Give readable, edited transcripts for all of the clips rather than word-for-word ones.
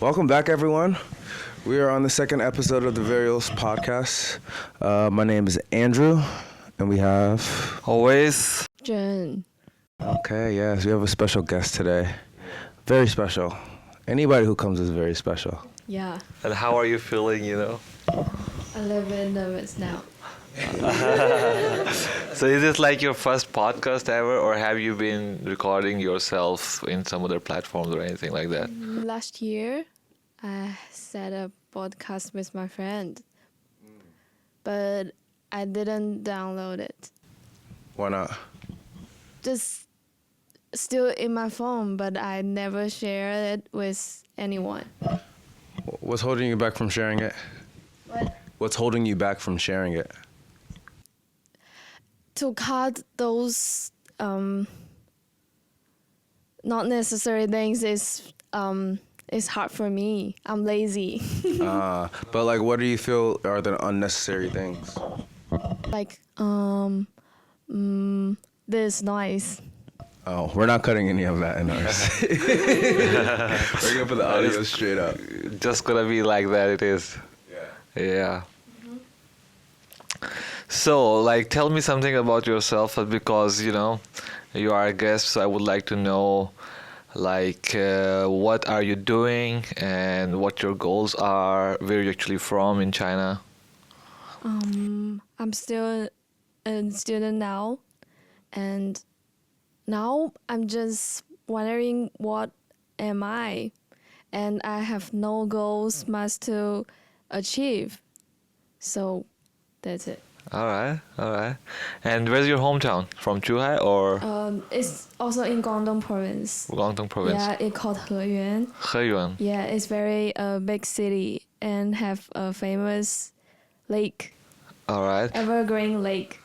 Welcome back, everyone. We are on the second episode of the Varials podcast. My name is Andrew, and we have. Always. Jeung. Okay, yes, we have a special guest today. Very special. Anybody who comes is very special. Yeah, And how are you feeling? a little bit nervous now. So is this like your first podcast ever, or have you been recording yourself in some other platforms or anything like that? Last year, I set a podcast with my friend, but I didn't download it. Why not? Just still in my phone, but I never shared it with anyone. What's holding you back from sharing it? But What's holding you back from sharing it? to cut those not necessary things is hard for me. I'm lazy. But like, what do you feel are the unnecessary things? Like this noise. Oh, we're not cutting any of that in ours. We're gonna put the audio straight up. Just gonna be like that, it is. Yeah. So, tell me something about yourself because, you are a guest, so I would like to know, what are you doing and what your goals are, where you're actually from in China. I'm still a student now, and now I'm just wondering what am I, and I have no goals much to achieve. So that's it. All right. And where's your hometown? From Zhuhai or It's also in Guangdong province. Guangdong province? Yeah, it's called Heyuan. Heyuan. Yeah, it's very big city and have a famous lake, All right. evergreen lake.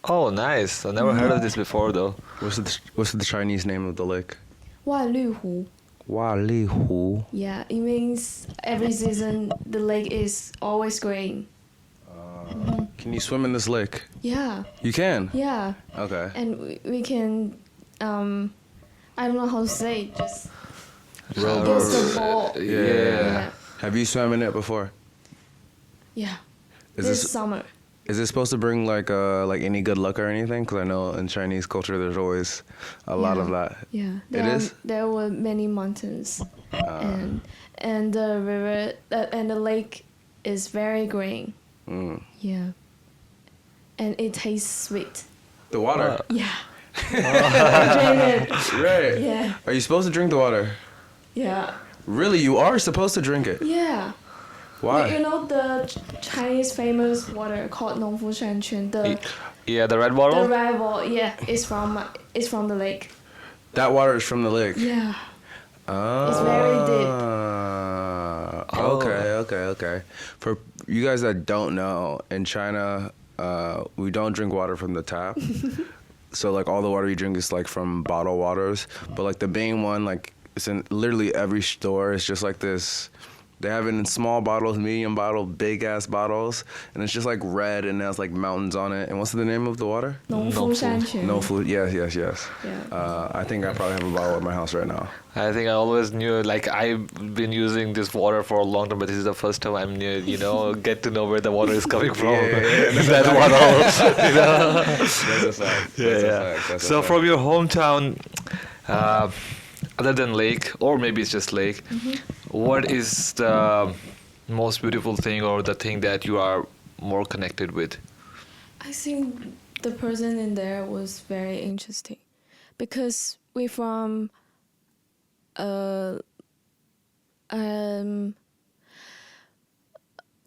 Oh, nice. I never heard of this before, though. What's the Chinese name of the lake? 万绿湖. Walihu. Yeah, it means every season the lake is always green. Can you swim in this lake? Yeah, You can. yeah, Okay. and we can I don't know how to say, just Row against boat. the ball. Yeah. Have you swam in it before? Yeah. Is This this summer. is it supposed to bring like any good luck or anything? Because I know in Chinese culture there's always a lot of that. Yeah, It is? There were many mountains, and the river and the lake is very green. Mm. Yeah, and it tastes sweet. The water. Yeah, I drink it. Right. Yeah, Are you supposed to drink the water? yeah, Really, you are supposed to drink it. yeah. Why? You know the Chinese famous water called 农夫山泉. Yeah, the red The bottle? rival, yeah, it's from the lake. That water is from the lake. Yeah, Oh. It's very deep. Okay. For you guys that don't know, in China, we don't drink water from the tap. So like all the water you drink is like from bottled waters. But like the main one, like it's in literally every store. It's just like this. They have it in small bottles, medium bottle, big ass bottles, and it's just like red and it has like mountains on it. And what's the name of the water? 农夫山泉. No food. Yes. Yeah. I think I probably have a bottle at my house right now. I think I always knew, I've been using this water for a long time, but this is the first time I'm new, get to know where the water is coming from. That bottle. That's a fact. That's So a fact. from your hometown, other than lake, or maybe it's just lake, what is the most beautiful thing or the thing that you are more connected with? I think the person in there was very interesting because we from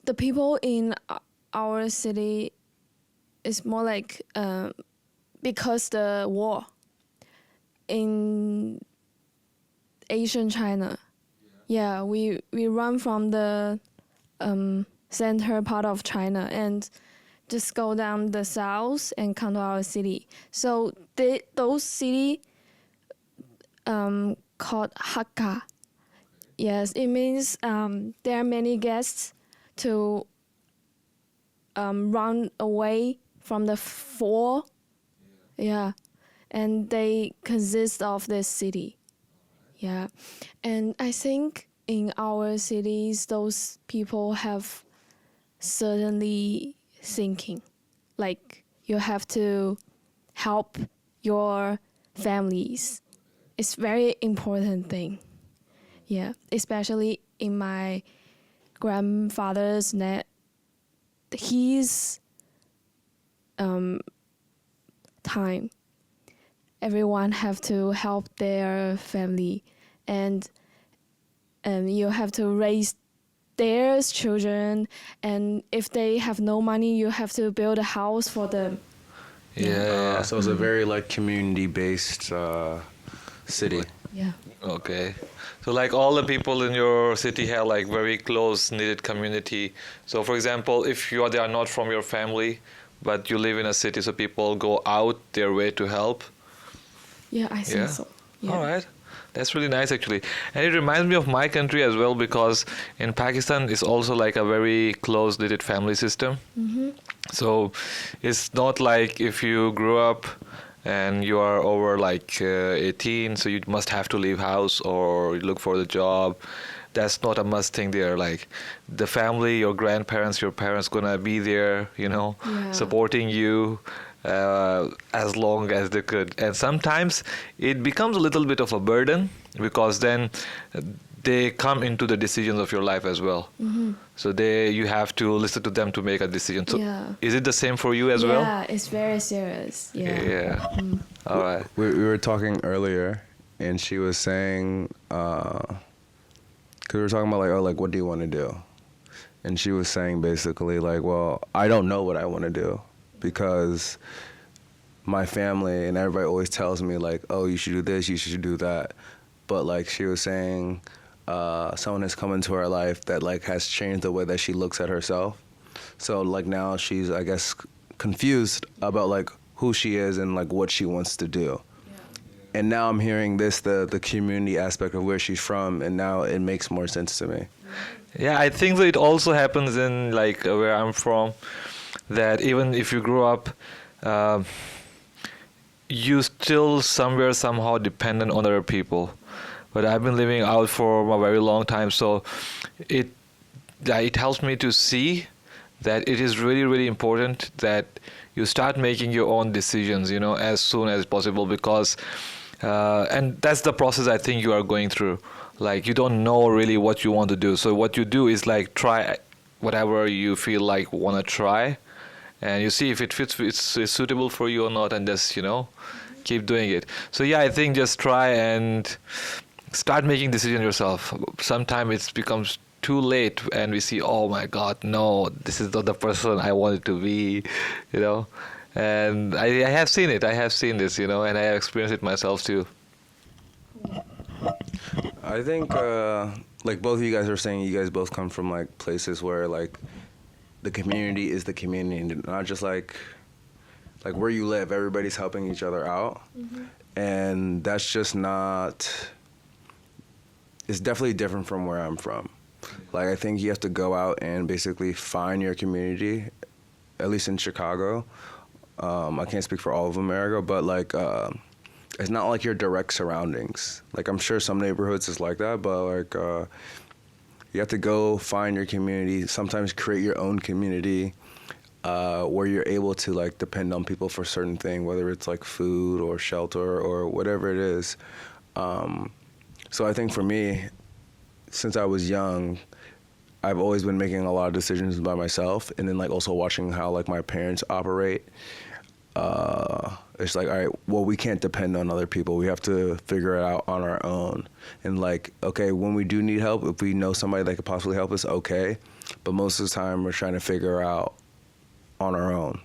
the people in our city is more like because the war in Asian China. Yeah, we run from the center part of China and just go down the south and come to our city. So those city called Hakka. Yes, it means there are many guests to run away from the war. Yeah, and they consist of this city. Yeah, and I think in our cities, those people have certainly thinking. Like you have to help your families. It's very important thing. Yeah, especially in my grandfather's net. His time, everyone have to help their family, and you have to raise their children, and if they have no money, you have to build a house for them. Yeah. So it's a very like community-based city. Yeah. Okay. So like all the people in your city have like very close knitted community. So for example, if they are not from your family, but you live in a city, so people go out their way to help. Yeah, I think Yeah. so. Yeah. All right. That's really nice actually. And it reminds me of my country as well, because in Pakistan it's also like a very close knitted family system. Mm-hmm. So it's not like if you grew up and you are over like 18, so you must have to leave house or look for the job. That's not a must thing there. Like the family, your grandparents, your parents gonna be there, Yeah. supporting you as long as they could. And sometimes it becomes a little bit of a burden, because then they come into the decisions of your life as well. Mm-hmm. So you have to listen to them to make a decision. So Yeah. is it the same for you as well? Yeah, it's very serious. Yeah. Yeah. All right. We were talking earlier, and she was saying, because we were talking about like, oh, like what do you want to do? And she was saying basically like, well, I don't know what I want to do, because my family and everybody always tells me like, oh, you should do this, you should do that. But like she was saying, someone has come into her life that like has changed the way that she looks at herself. So like now she's, I guess, confused about like who she is and like what she wants to do. And now I'm hearing this, the community aspect of where she's from, and now it makes more sense to me. Yeah, I think that it also happens in like where I'm from, that even if you grow up, you still somewhere somehow dependent on other people. But I've been living out for a very long time, so it helps me to see that it is really, really important that you start making your own decisions, as soon as possible, because and that's the process I think you are going through. Like you don't know really what you want to do, so what you do is like try whatever you feel like want to try, and you see if it fits, it's suitable for you or not, and just keep doing it. So yeah, I think just try and start making decisions yourself. Sometimes it becomes too late and we see, oh my God, no, this is not the person I wanted to be, and I have seen it. I have seen this, and I have experienced it myself too. I think like both of you guys are saying, you guys both come from like places where like the community is the community, and not just like where you live, everybody's helping each other out. Mm-hmm. And that's just not, it's definitely different from where I'm from. Like I think you have to go out and basically find your community, at least in Chicago. I can't speak for all of America, but like it's not like your direct surroundings. Like I'm sure some neighborhoods is like that, but like you have to go find your community, sometimes create your own community where you're able to like depend on people for certain things, whether it's like food or shelter or whatever it is. So I think for me, since I was young, I've always been making a lot of decisions by myself, and then like also watching how like my parents operate. It's like, all right, well, we can't depend on other people. We have to figure it out on our own. And like, okay, when we do need help, if we know somebody that could possibly help us, okay. But most of the time, we're trying to figure out on our own.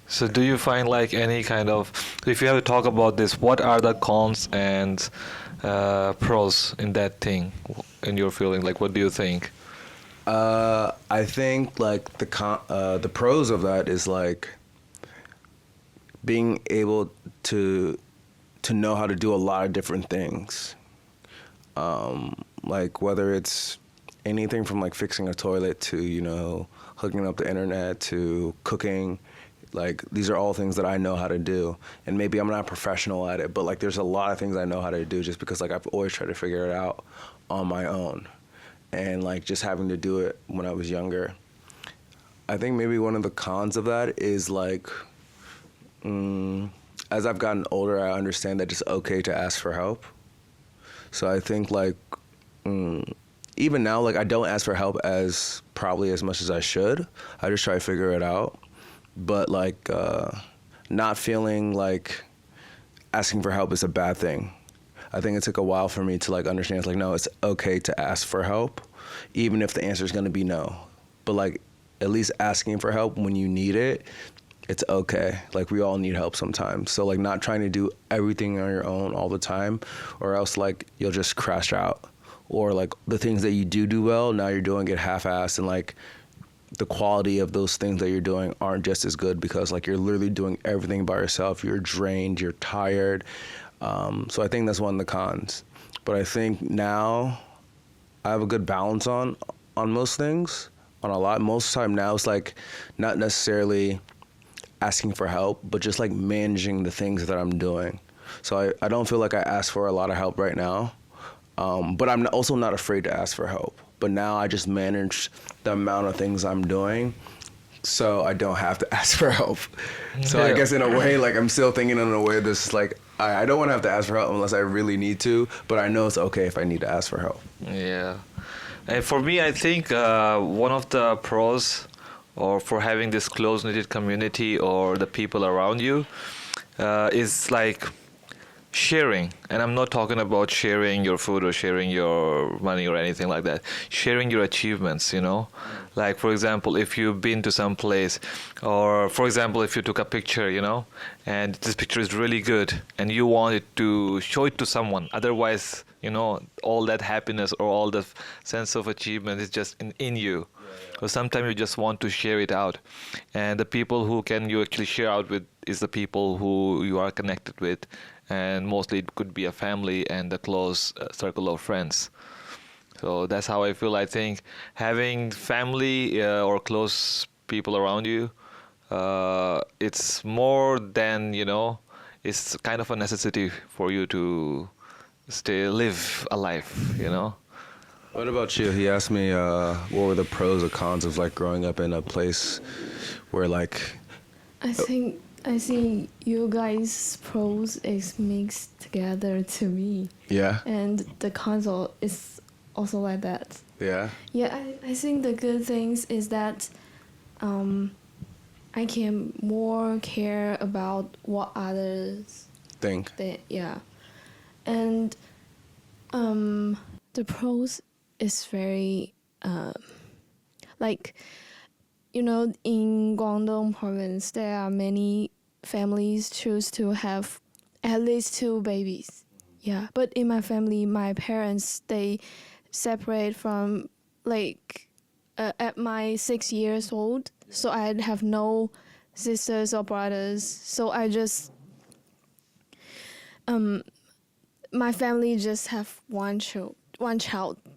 So do you find like any kind of, if you have to talk about this, what are the cons and pros in that thing, in your feeling? Like, what do you think? I think like the pros of that is like being able to know how to do a lot of different things. Like whether it's anything from like fixing a toilet to, hooking up the internet to cooking. Like these are all things that I know how to do, and maybe I'm not a professional at it, but like there's a lot of things I know how to do just because like I've always tried to figure it out on my own. and like just having to do it when I was younger. I think maybe one of the cons of that is like, as I've gotten older, I understand that it's okay to ask for help. So I think like, even now, like I don't ask for help as probably as much as I should. I just try to figure it out. But like, not feeling like asking for help is a bad thing. I think it took a while for me to like understand. It's like, no, it's okay to ask for help, even if the answer is going to be no. But like, at least asking for help when you need it, it's okay. Like we all need help sometimes. So like not trying to do everything on your own all the time, or else like you'll just crash out. Or like the things that you do well, now you're doing it half-assed, and like the quality of those things that you're doing aren't just as good because like you're literally doing everything by yourself. You're drained, you're tired. So I think that's one of the cons. But I think now I have a good balance on most things, on a lot. Most of the time now it's like not necessarily asking for help, but just like managing the things that I'm doing. So I don't feel like I ask for a lot of help right now. But I'm also not afraid to ask for help. But now I just manage the amount of things I'm doing so I don't have to ask for help. So I guess in a way, like I'm still thinking in a way that's like, I don't want to have to ask for help unless I really need to, but I know it's okay if I need to ask for help. Yeah. And for me, I think one of the pros or for having this close-knitted community or the people around you is like sharing. And I'm not talking about sharing your food or sharing your money or anything like that. Sharing your achievements, you know. Like, for example, if you've been to some place, or for example, if you took a picture, you know, and this picture is really good and you wanted to show it to someone. Otherwise, you know, all that happiness or all the sense of achievement is just in you. So sometimes you just want to share it out. And the people who can you actually share out with is the people who you are connected with. And mostly it could be a family and a close circle of friends. So that's how I feel. I think having family or close people around you, it's more than, you know, it's kind of a necessity for you to live a life, you know. What about you? He asked me what were the pros or cons of like growing up in a place where like... I think you guys' pros is mixed together to me. Yeah? And the console is also like that. Yeah? Yeah, I think the good things is that I can more care about what others Think. yeah. And the pros is very like, you know, in Guangdong province there are many families choose to have at least 2 babies. Yeah, but in my family, my parents, they separate from like at my 6 years old, so I have no sisters or brothers. So I just my family just have one child,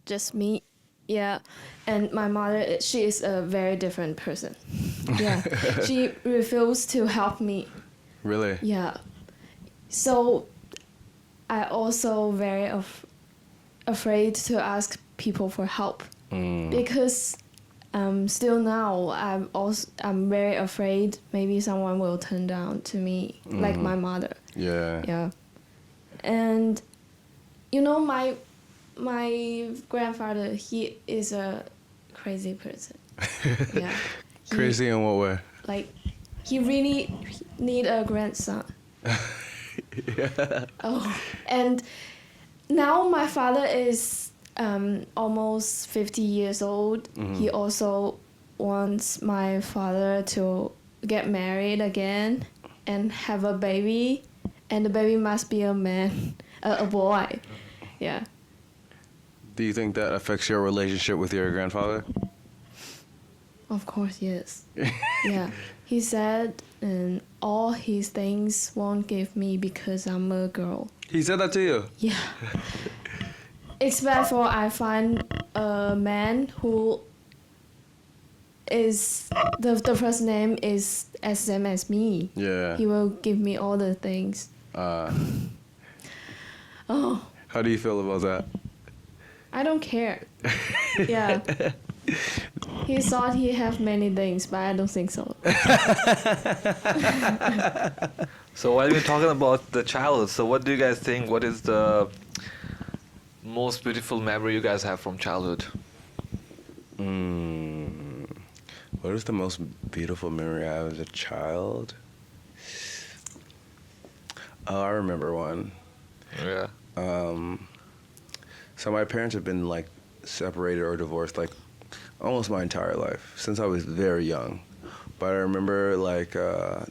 just me. Yeah, and my mother, she is a very different person. Yeah, she refused to help me. Really? Yeah, so I also very afraid to ask people for help because still now I'm very afraid maybe someone will turn down to me like my mother. Yeah. Yeah, and you know my grandfather, he is a crazy person. Yeah, Crazy in what way? like he really need a grandson. Yeah. Oh, and now my father is almost 50 years old. He also wants my father to get married again and have a baby, and the baby must be a man, a boy. Yeah. Do you think that affects your relationship with your grandfather? Of course, yes. Yeah. He said, and all his things won't give me because I'm a girl. He said that to you? Yeah. Except for I find a man who is the first name is as same as me. Yeah. He will give me all the things. Uh, Oh, how do you feel about that? I don't care. Yeah. He thought he have many things, but I don't think so. So while we're talking about the childhood, so what do you guys think? What is the most beautiful memory you guys have from childhood? What is the most beautiful memory I have as a child? Oh, I remember one. Yeah. So my parents have been like separated or divorced like almost my entire life since I was very young. But I remember like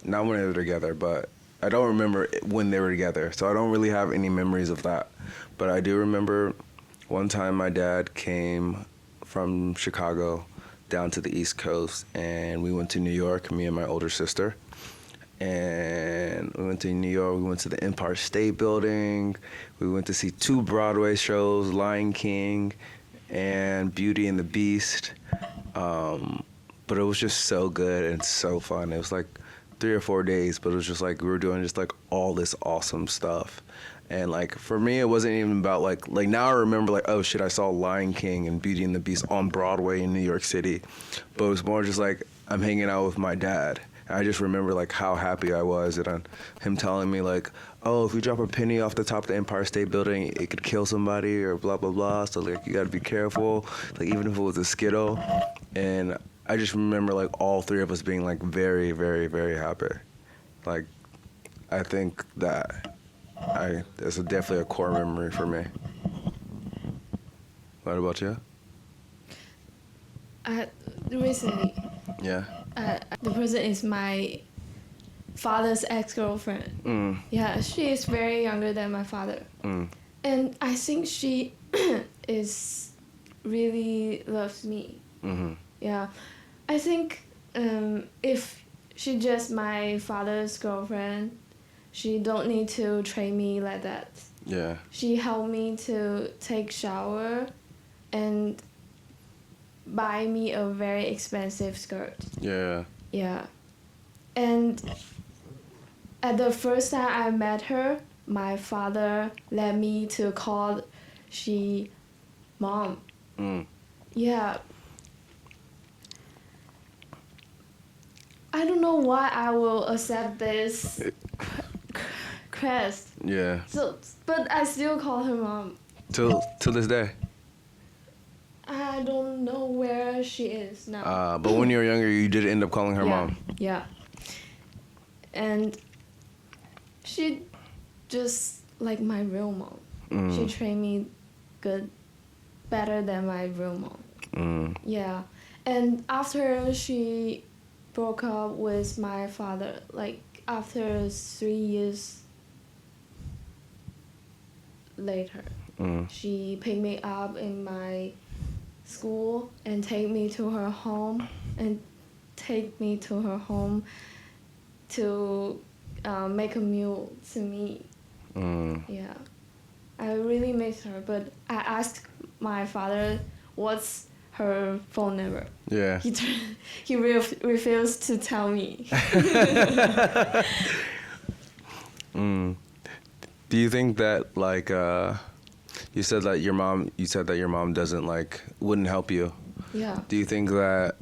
not when they were together, but I don't remember when they were together. So I don't really have any memories of that. But I do remember one time my dad came from Chicago down to the East Coast, and we went to New York, me and my older sister. And we went to New York, we went to the Empire State Building, we went to see 2 Broadway shows, Lion King and Beauty and the Beast. But it was just so good and so fun. It was like 3 or 4 days, but it was just like we were doing just like all this awesome stuff. And like for me, it wasn't even about like now I remember like, oh shit, I saw Lion King and Beauty and the Beast on Broadway in New York City. But it was more just like I'm hanging out with my dad. I just remember like how happy I was and him telling me like, oh, if you drop a penny off the top of the Empire State Building, it could kill somebody or blah blah blah. So like you gotta be careful. Like even if it was a Skittle. And I just remember like all 3 of us being like very very very happy. Like I think that that's definitely a core memory for me. What about you? Recently, Yeah. the person is my father's ex-girlfriend. Yeah, she is very younger than my father. And I think she is really loves me. Yeah. I think if she just my father's girlfriend, she don't need to train me like that. Yeah. She helped me to take shower and buy me a very expensive skirt. Yeah. Yeah. And at the first time I met her, my father let me to call she mom. Yeah. I don't know why I will accept this quest. Yeah. So, but I still call her mom. Till this day. I don't know where she is now. But when you were younger, you did end up calling her mom. Yeah. And she just like my real mom. She trained me good, better than my real mom. Yeah. And after she broke up with my father, like after 3 years later, she picked me up in my school and take me to her home to make a meal to me. Yeah, I really miss her, but I asked my father what's her phone number. Yeah. He refused to tell me. Do you think that like you said that your mom doesn't like wouldn't help you? Yeah. Do you think that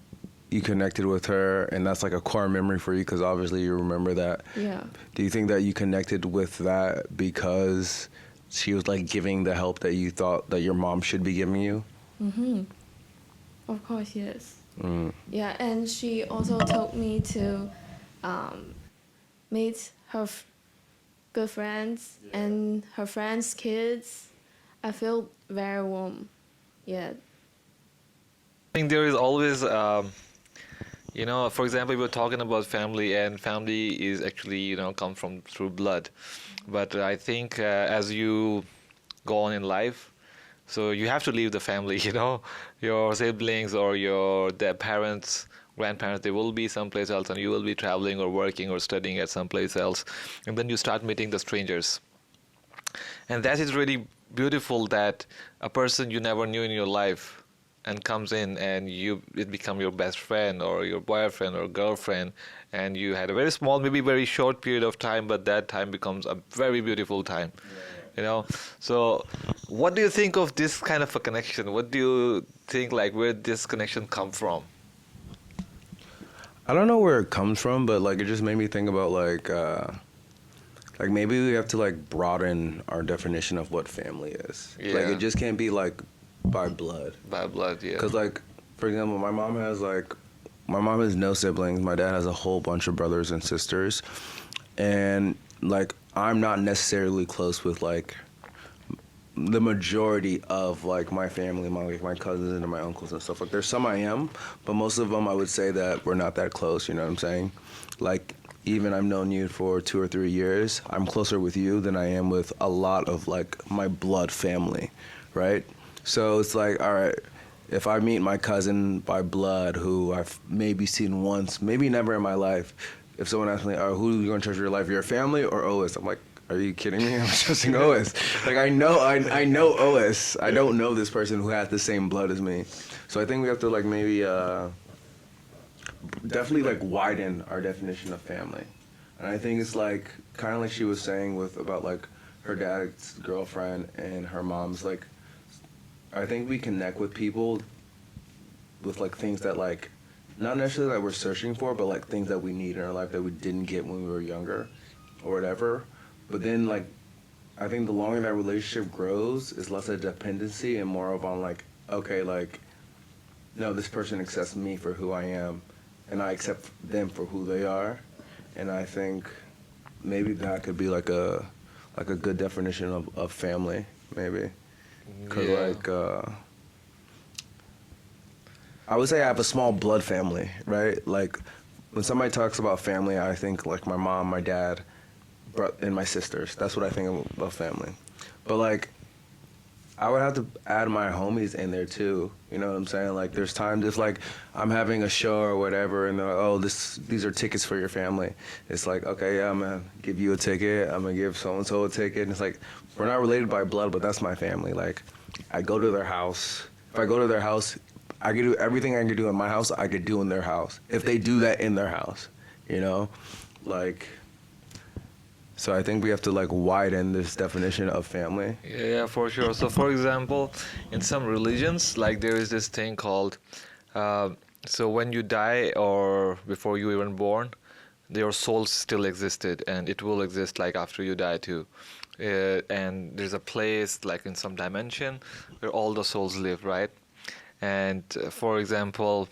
you connected with her and that's like a core memory for you because obviously you remember that? Yeah. Do you think that you connected with that because she was like giving the help that you thought that your mom should be giving you? Of course, yes. Yeah, and she also told me to meet her good friends and her friends' kids. I feel very warm. Yeah. I think there is always, for example, we were talking about family, and family is actually, come from through blood. But I think as you go on in life, so you have to leave the family, your siblings or their parents, grandparents, they will be someplace else and you will be traveling or working or studying at someplace else. And then you start meeting the strangers. And that is really beautiful that a person you never knew in your life and comes in and it become your best friend or your boyfriend or girlfriend, and you had a very small, maybe very short period of time, but that time becomes a very beautiful time. You know, so what do you think of this kind of a connection? What do you think, like, where this connection come from? I don't know where it comes from, but like it just made me think about like maybe we have to like broaden our definition of what family is. Like Yeah. it just can't be like by blood. By blood, yeah. Cause like for example, my mom has no siblings. My dad has a whole bunch of brothers and sisters, and like I'm not necessarily close with like the majority of like my family, my cousins and my uncles and stuff. Like there's some I am, but most of them I would say that we're not that close. You know what I'm saying? Like even I've known you for 2 or 3 years. I'm closer with you than I am with a lot of like my blood family, right? So it's like, all right, if I meet my cousin by blood who I've maybe seen once, maybe never in my life, if someone asks me, oh, who are you going to trust your life, your family or Otis? I'm like, are you kidding me? I'm trusting Otis. Like I know Otis. I don't know this person who has the same blood as me. So I think we have to like maybe definitely like widen our definition of family. And I think it's like kind of like she was saying with about like her dad's girlfriend and her mom's like I think we connect with people with like things that like not necessarily that we're searching for, but like things that we need in our life that we didn't get when we were younger or whatever. But then like I think the longer that relationship grows, it's less a dependency and more of on like, okay, like no, this person accepts me for who I am and I accept them for who they are. And I think maybe that could be like a good definition of family, maybe. Cause Yeah. like I would say I have a small blood family, right? Like when somebody talks about family, I think like my mom, my dad, and my sisters. That's what I think of family. But like I would have to add my homies in there too. You know what I'm saying? Like there's times if like I'm having a show or whatever and they're like, oh, these are tickets for your family. It's like, okay, yeah, I'm gonna give you a ticket. I'm gonna give so and so a ticket. And it's like we're not related by blood, but that's my family. Like I go to their house. If I go to their house, I can do everything I can do in my house, I could do in their house. If they do that in their house, you know? Like so I think we have to like widen this definition of family. Yeah, for sure. So, for example, in some religions, like there is this thing called, so when you die or before you even born, your soul still existed and it will exist like after you die too. And there's a place like in some dimension where all the souls live, right? And for example,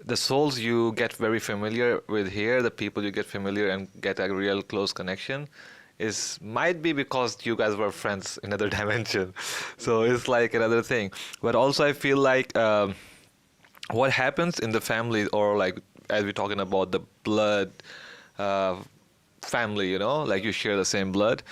the souls you get very familiar with here, the people you get familiar and get a real close connection, is might be because you guys were friends in another dimension. So it's like another thing. But also I feel like what happens in the family, or like as we're talking about the blood family, you know, like you share the same blood,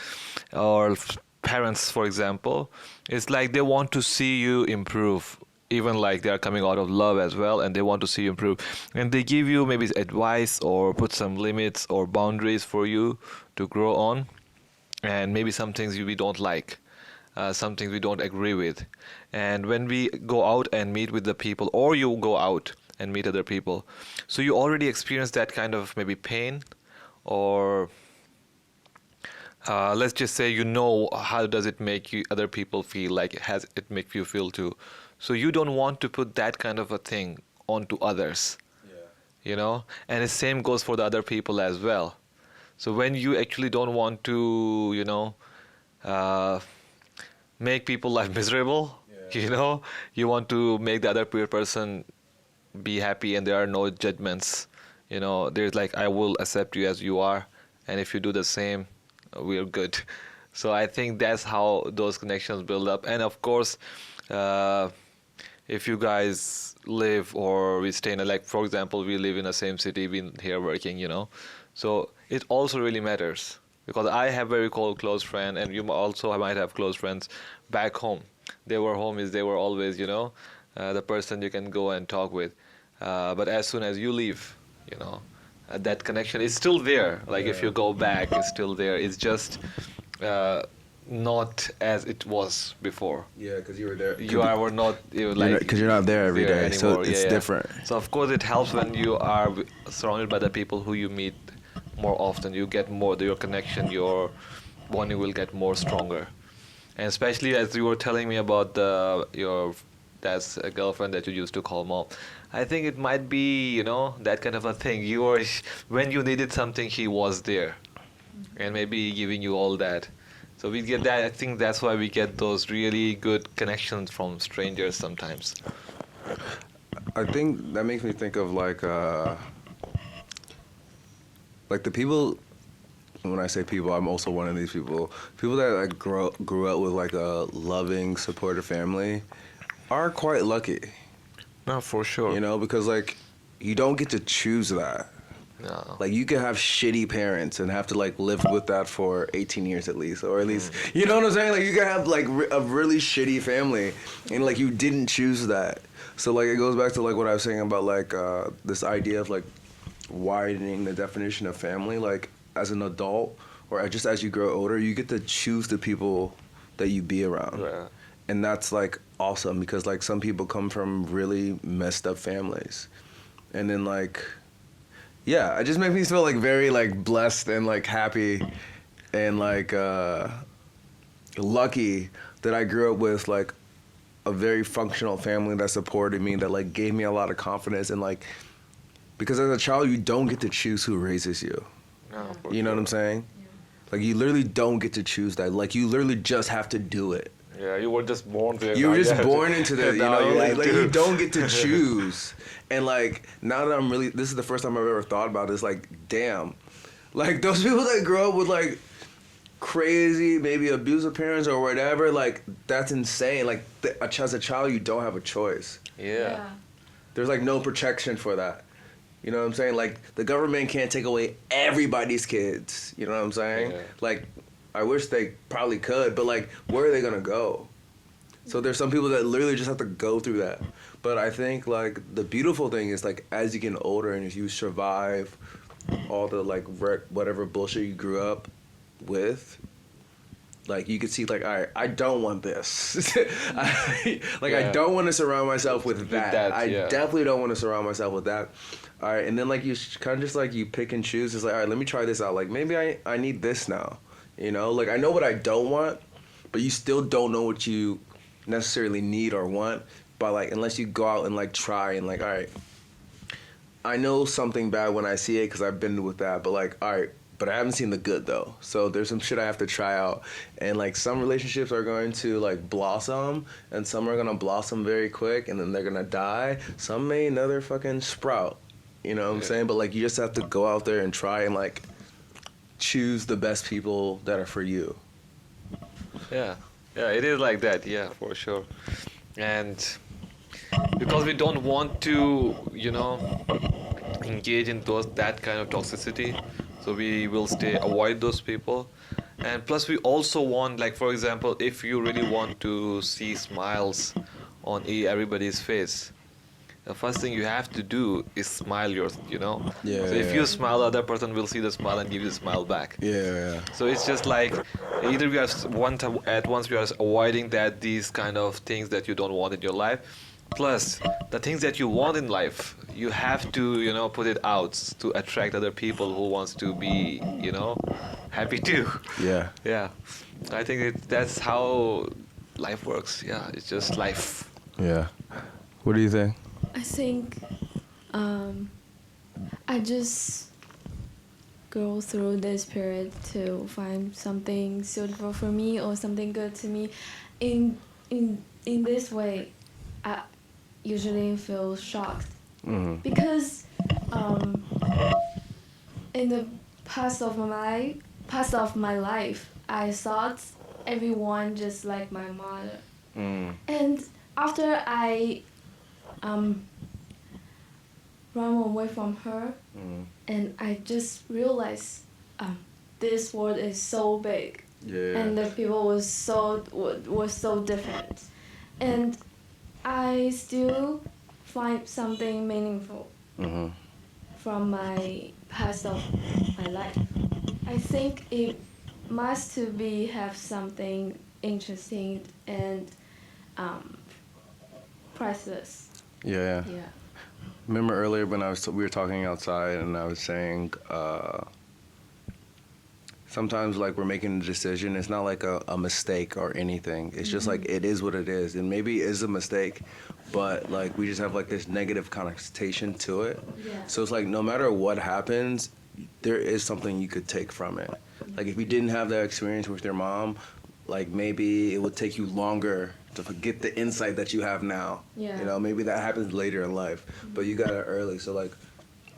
or parents, for example, it's like they want to see you improve. Even like they are coming out of love as well, and they want to see you improve, and they give you maybe advice or put some limits or boundaries for you to grow on, and maybe some things we don't like, some things we don't agree with. And when we go out and meet with the people, or you go out and meet other people, so you already experience that kind of maybe pain, or let's just say you know how does it make you other people feel, like has it make you feel too. So you don't want to put that kind of a thing onto others, you know? And the same goes for the other people as well. So when you actually don't want to, you know, make people life miserable, you know, you want to make the other person be happy and there are no judgments, you know, there's like, I will accept you as you are. And if you do the same, we're good. So I think that's how those connections build up. And of course, if you guys live or we stay in like, for example, we live in the same city, been here working, you know, so it also really matters, because I have very close friend, and you also might have close friends back home. They were homies, they were always, you know, the person you can go and talk with. But as soon as you leave, you know, that connection is still there. Like if you go back, it's still there. It's just not as it was before. Yeah, because you were there. Were not like, because you're not there every day, so anymore. it's different. So of course it helps when you are surrounded by the people who you meet more often. You get more your connection, your bonding will get more stronger. And especially as you were telling me about your dad's girlfriend that you used to call mom, I think it might be, that kind of a thing. When you needed something, he was there, and maybe giving you all that. So we get that. I think that's why we get those really good connections from strangers sometimes. I think that makes me think of like the people. When I say people, I'm also one of these people. People that like grew up with like a loving, supportive family are quite lucky. No, for sure. Because like you don't get to choose that. No. Like you could have shitty parents and have to like live with that for 18 years at least, or at least, you know what I'm saying? Like you could have like a really shitty family, and like you didn't choose that. So like it goes back to like what I was saying about like this idea of like widening the definition of family. Like as an adult, or just as you grow older, you get to choose the people that you be around. Yeah. And that's like awesome, because like some people come from really messed up families, and then like, yeah, it just makes me feel like very like blessed and like happy and like lucky that I grew up with like a very functional family that supported me, that like gave me a lot of confidence. And like, because as a child you don't get to choose who raises you. No, for You know what I'm sure. saying? Like you literally don't get to choose that. Like you literally just have to do it. Yeah, you were just born there. You now were just have born to- into the, now like have to. you don't get to choose. And like now that this is the first time I've ever thought about this, like damn, like those people that grow up with like crazy, maybe abusive parents or whatever, like that's insane. Like as a child, you don't have a choice. Yeah. There's like no protection for that. You know what I'm saying? Like the government can't take away everybody's kids. You know what I'm saying? Yeah. Like I wish they probably could, but like where are they gonna go? So there's some people that literally just have to go through that. But I think like the beautiful thing is like as you get older and as you survive all the like whatever bullshit you grew up with, like you can see like, all right, I don't want this. I Yeah. don't want to surround myself with that. I yeah. definitely don't want to surround myself with that. All right, and then like you kind of just like you pick and choose. It's like, all right, let me try this out. Like maybe I need this now. Like I know what I don't want, but you still don't know what you necessarily need or want. But like unless you go out and like try and like, all right, I know something bad when I see it because I've been with that. But like, all right, but I haven't seen the good though. So there's some shit I have to try out. And like some relationships are going to like blossom, and some are gonna blossom very quick, and then they're gonna die. Some may another fucking sprout. You know what I'm saying? But like you just have to go out there and try and like choose the best people that are for you. Yeah, it is like that. Yeah, for sure. And because we don't want to, engage in that kind of toxicity, so we will avoid those people. And plus, we also want, like for example, if you really want to see smiles on everybody's face, the first thing you have to do is smile Yeah, So if yeah. you smile, the other person will see the smile and give you the smile back. Yeah. So it's just like either we are at once we are avoiding these kind of things that you don't want in your life, plus the things that you want in life, you have to put it out to attract other people who wants to be happy too. Yeah. Yeah, I think that's how life works. Yeah, it's just life. Yeah. What do you think? I think I just go through this period to find something suitable for me or something good to me. In this way, I usually feel shocked because in the past of my life, I thought everyone just like my mother, and after I run away from her, and I just realized this world is so big, and the people were so different, and I still find something meaningful from my past of my life. I think it must to be have something interesting and priceless. Yeah. Yeah. Remember earlier when we were talking outside and I was saying sometimes like we're making a decision. It's not like a mistake or anything. It's just like it is what it is, and maybe it is a mistake, but like we just have like this negative connotation to it. Yeah. So it's like no matter what happens, there is something you could take from it. Like if you didn't have that experience with your mom, like maybe it would take you longer to get the insight that you have now. Yeah. You know, maybe that happens later in life, but you got it early. So like,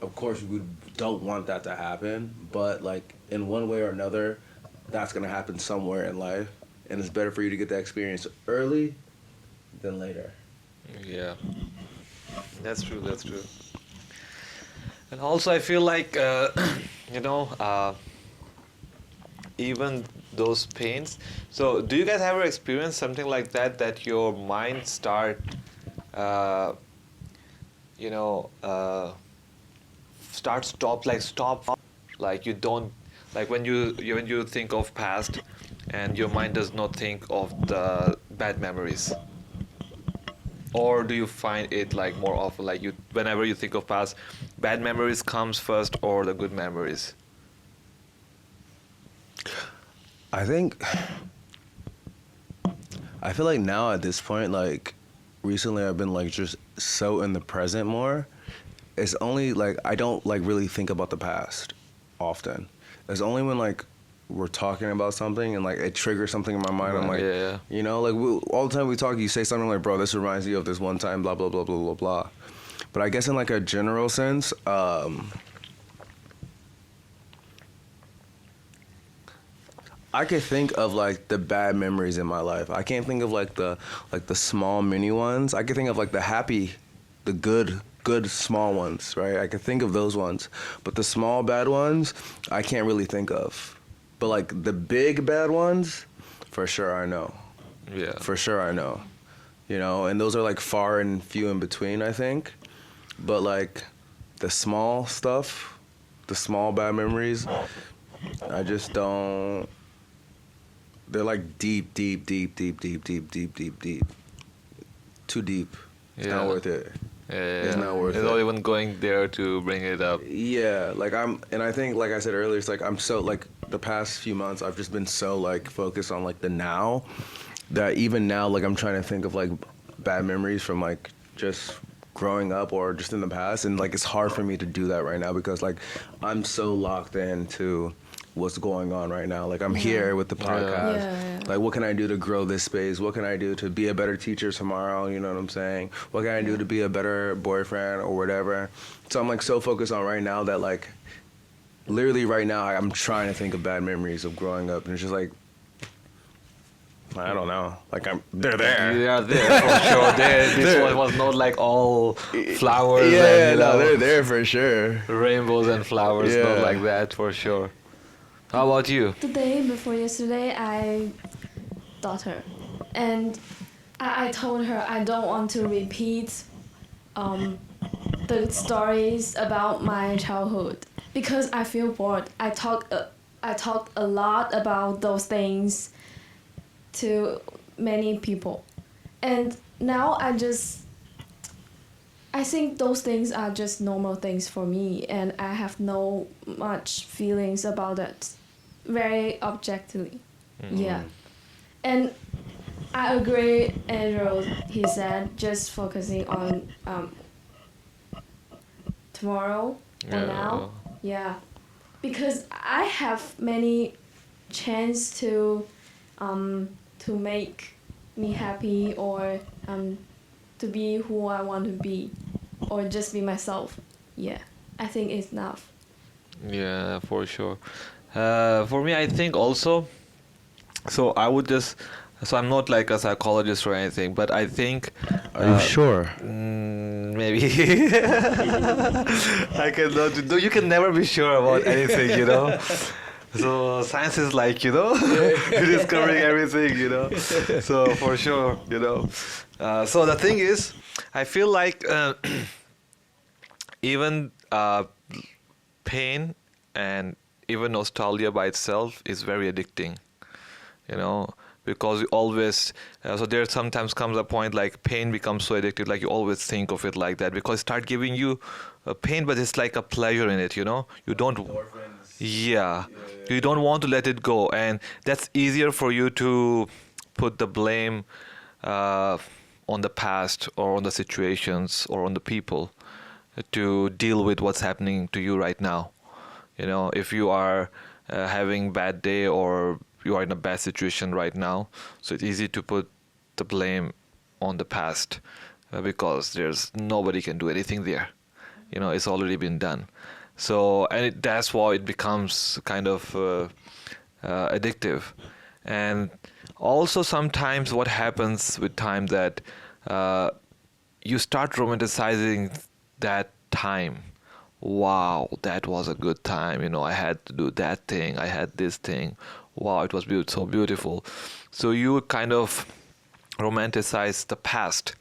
of course we don't want that to happen, but like in one way or another, that's gonna happen somewhere in life, and it's better for you to get that experience early than later. Yeah, that's true. That's true. And also, I feel like you know, even those pains. So, do you guys ever experience something like that? That your mind you know, stop, like you don't, like when you think of past, and your mind does not think of the bad memories. Or do you find it like more often, like you, whenever you think of past, bad memories comes first or the good memories? I feel like now at this point, like recently I've been like just so in the present more. It's only like I don't like really think about the past often. It's only when like we're talking about something and like it triggers something in my mind. I'm like, Yeah. you know, like all the time we talk, you say something like, bro, this reminds you of this one time, blah, blah, blah, blah, blah, blah. But I guess in like a general sense, I could think of like the bad memories in my life. I can't think of like the small mini ones. I could think of like the happy, the good small ones, right? I could think of those ones. But the small bad ones, I can't really think of. But like the big bad ones, for sure I know. Yeah. For sure I know. You know, and those are like far and few in between, I think. But like the small stuff, the small bad memories, I just don't. They're like deep. Too deep. It's not worth it. Yeah. It's not worth It's it. not even going there to bring it up. Yeah, like I think, like I said earlier, it's like I'm so, like the past few months, I've just been so like focused on like the now, that even now, like I'm trying to think of like bad memories from like just growing up or just in the past, and like it's hard for me to do that right now because like I'm so locked into what's going on right now. Like I'm here with the podcast. Yeah. Like what can I do to grow this space? What can I do to be a better teacher tomorrow? You know what I'm saying? What can I do to be a better boyfriend or whatever? So I'm like so focused on right now that like literally right now I'm trying to think of bad memories of growing up, and it's just like I don't know. Like they're there. They are there for sure. This one was not like all flowers. Yeah, and, no, they're there for sure. rainbows and flowers, not Yeah. like that for sure. How about you? The day before yesterday, I taught her, and I told her I don't want to repeat the stories about my childhood because I feel bored. I talked a lot about those things to many people, and now I think those things are just normal things for me, and I have no much feelings about it, very objectively. Yeah. And I agree, Andrew, he said, just focusing on tomorrow or now. Yeah. Because I have many chance to make me happy, or to be who I want to be, or just be myself. Yeah. I think it's enough. Yeah, for sure. For me, I think also, so I'm not like a psychologist or anything, but I think. Are you sure? Maybe. I cannot. No, you can never be sure about anything, you know. So science is like, you know, you're discovering everything, you know. So for sure, you know. So the thing is, I feel like even pain and even nostalgia by itself is very addicting, you know, because you always, so there sometimes comes a point like pain becomes so addictive, like you always think of it like that because it start giving you pain, but it's like a pleasure in it, you know. You don't, Yeah, you don't want to let it go, and that's easier for you to put the blame uh, on the past or on the situations or on the people to deal with what's happening to you right now. You know, if you are having bad day or you are in a bad situation right now, so it's easy to put the blame on the past because there's nobody can do anything there. You know, it's already been done. So, and that's why it becomes kind of addictive. And also sometimes what happens with time that uh, you start romanticizing that time. Wow, that was a good time. You know, I had to do that thing. I had this thing. Wow, it was so beautiful. So you kind of romanticize the past,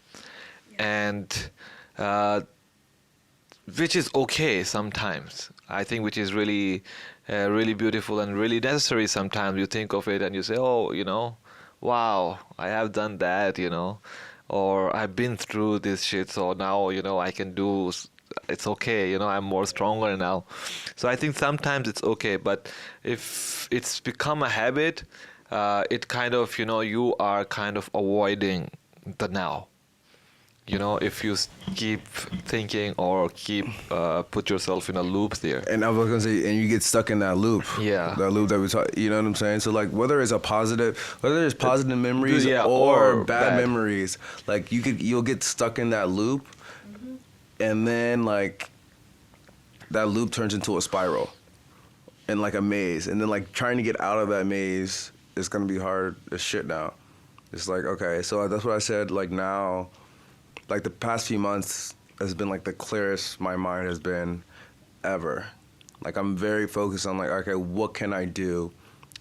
and uh, which is okay sometimes. I think which is really, really beautiful and really necessary. Sometimes you think of it and you say, oh, you know, wow, I have done that, you know, or I've been through this shit, so now, you know, I can do. It's okay, you know, I'm more stronger now. So I think sometimes it's okay, but if it's become a habit, it kind of, you know, you are kind of avoiding the now. You know, if you keep thinking or keep put yourself in a loop there. And I was gonna say, and you get stuck in that loop. Yeah. That loop that we talk. You know what I'm saying? So like, whether it's whether it's positive memories Yeah, or or bad bad. memories, like you'll get stuck in that loop, and then like that loop turns into a spiral, and like a maze, and then like trying to get out of that maze is gonna be hard as shit now. It's like, okay, so that's what I said. Like now, like the past few months has been like the clearest my mind has been ever. Like I'm very focused on like, okay, what can I do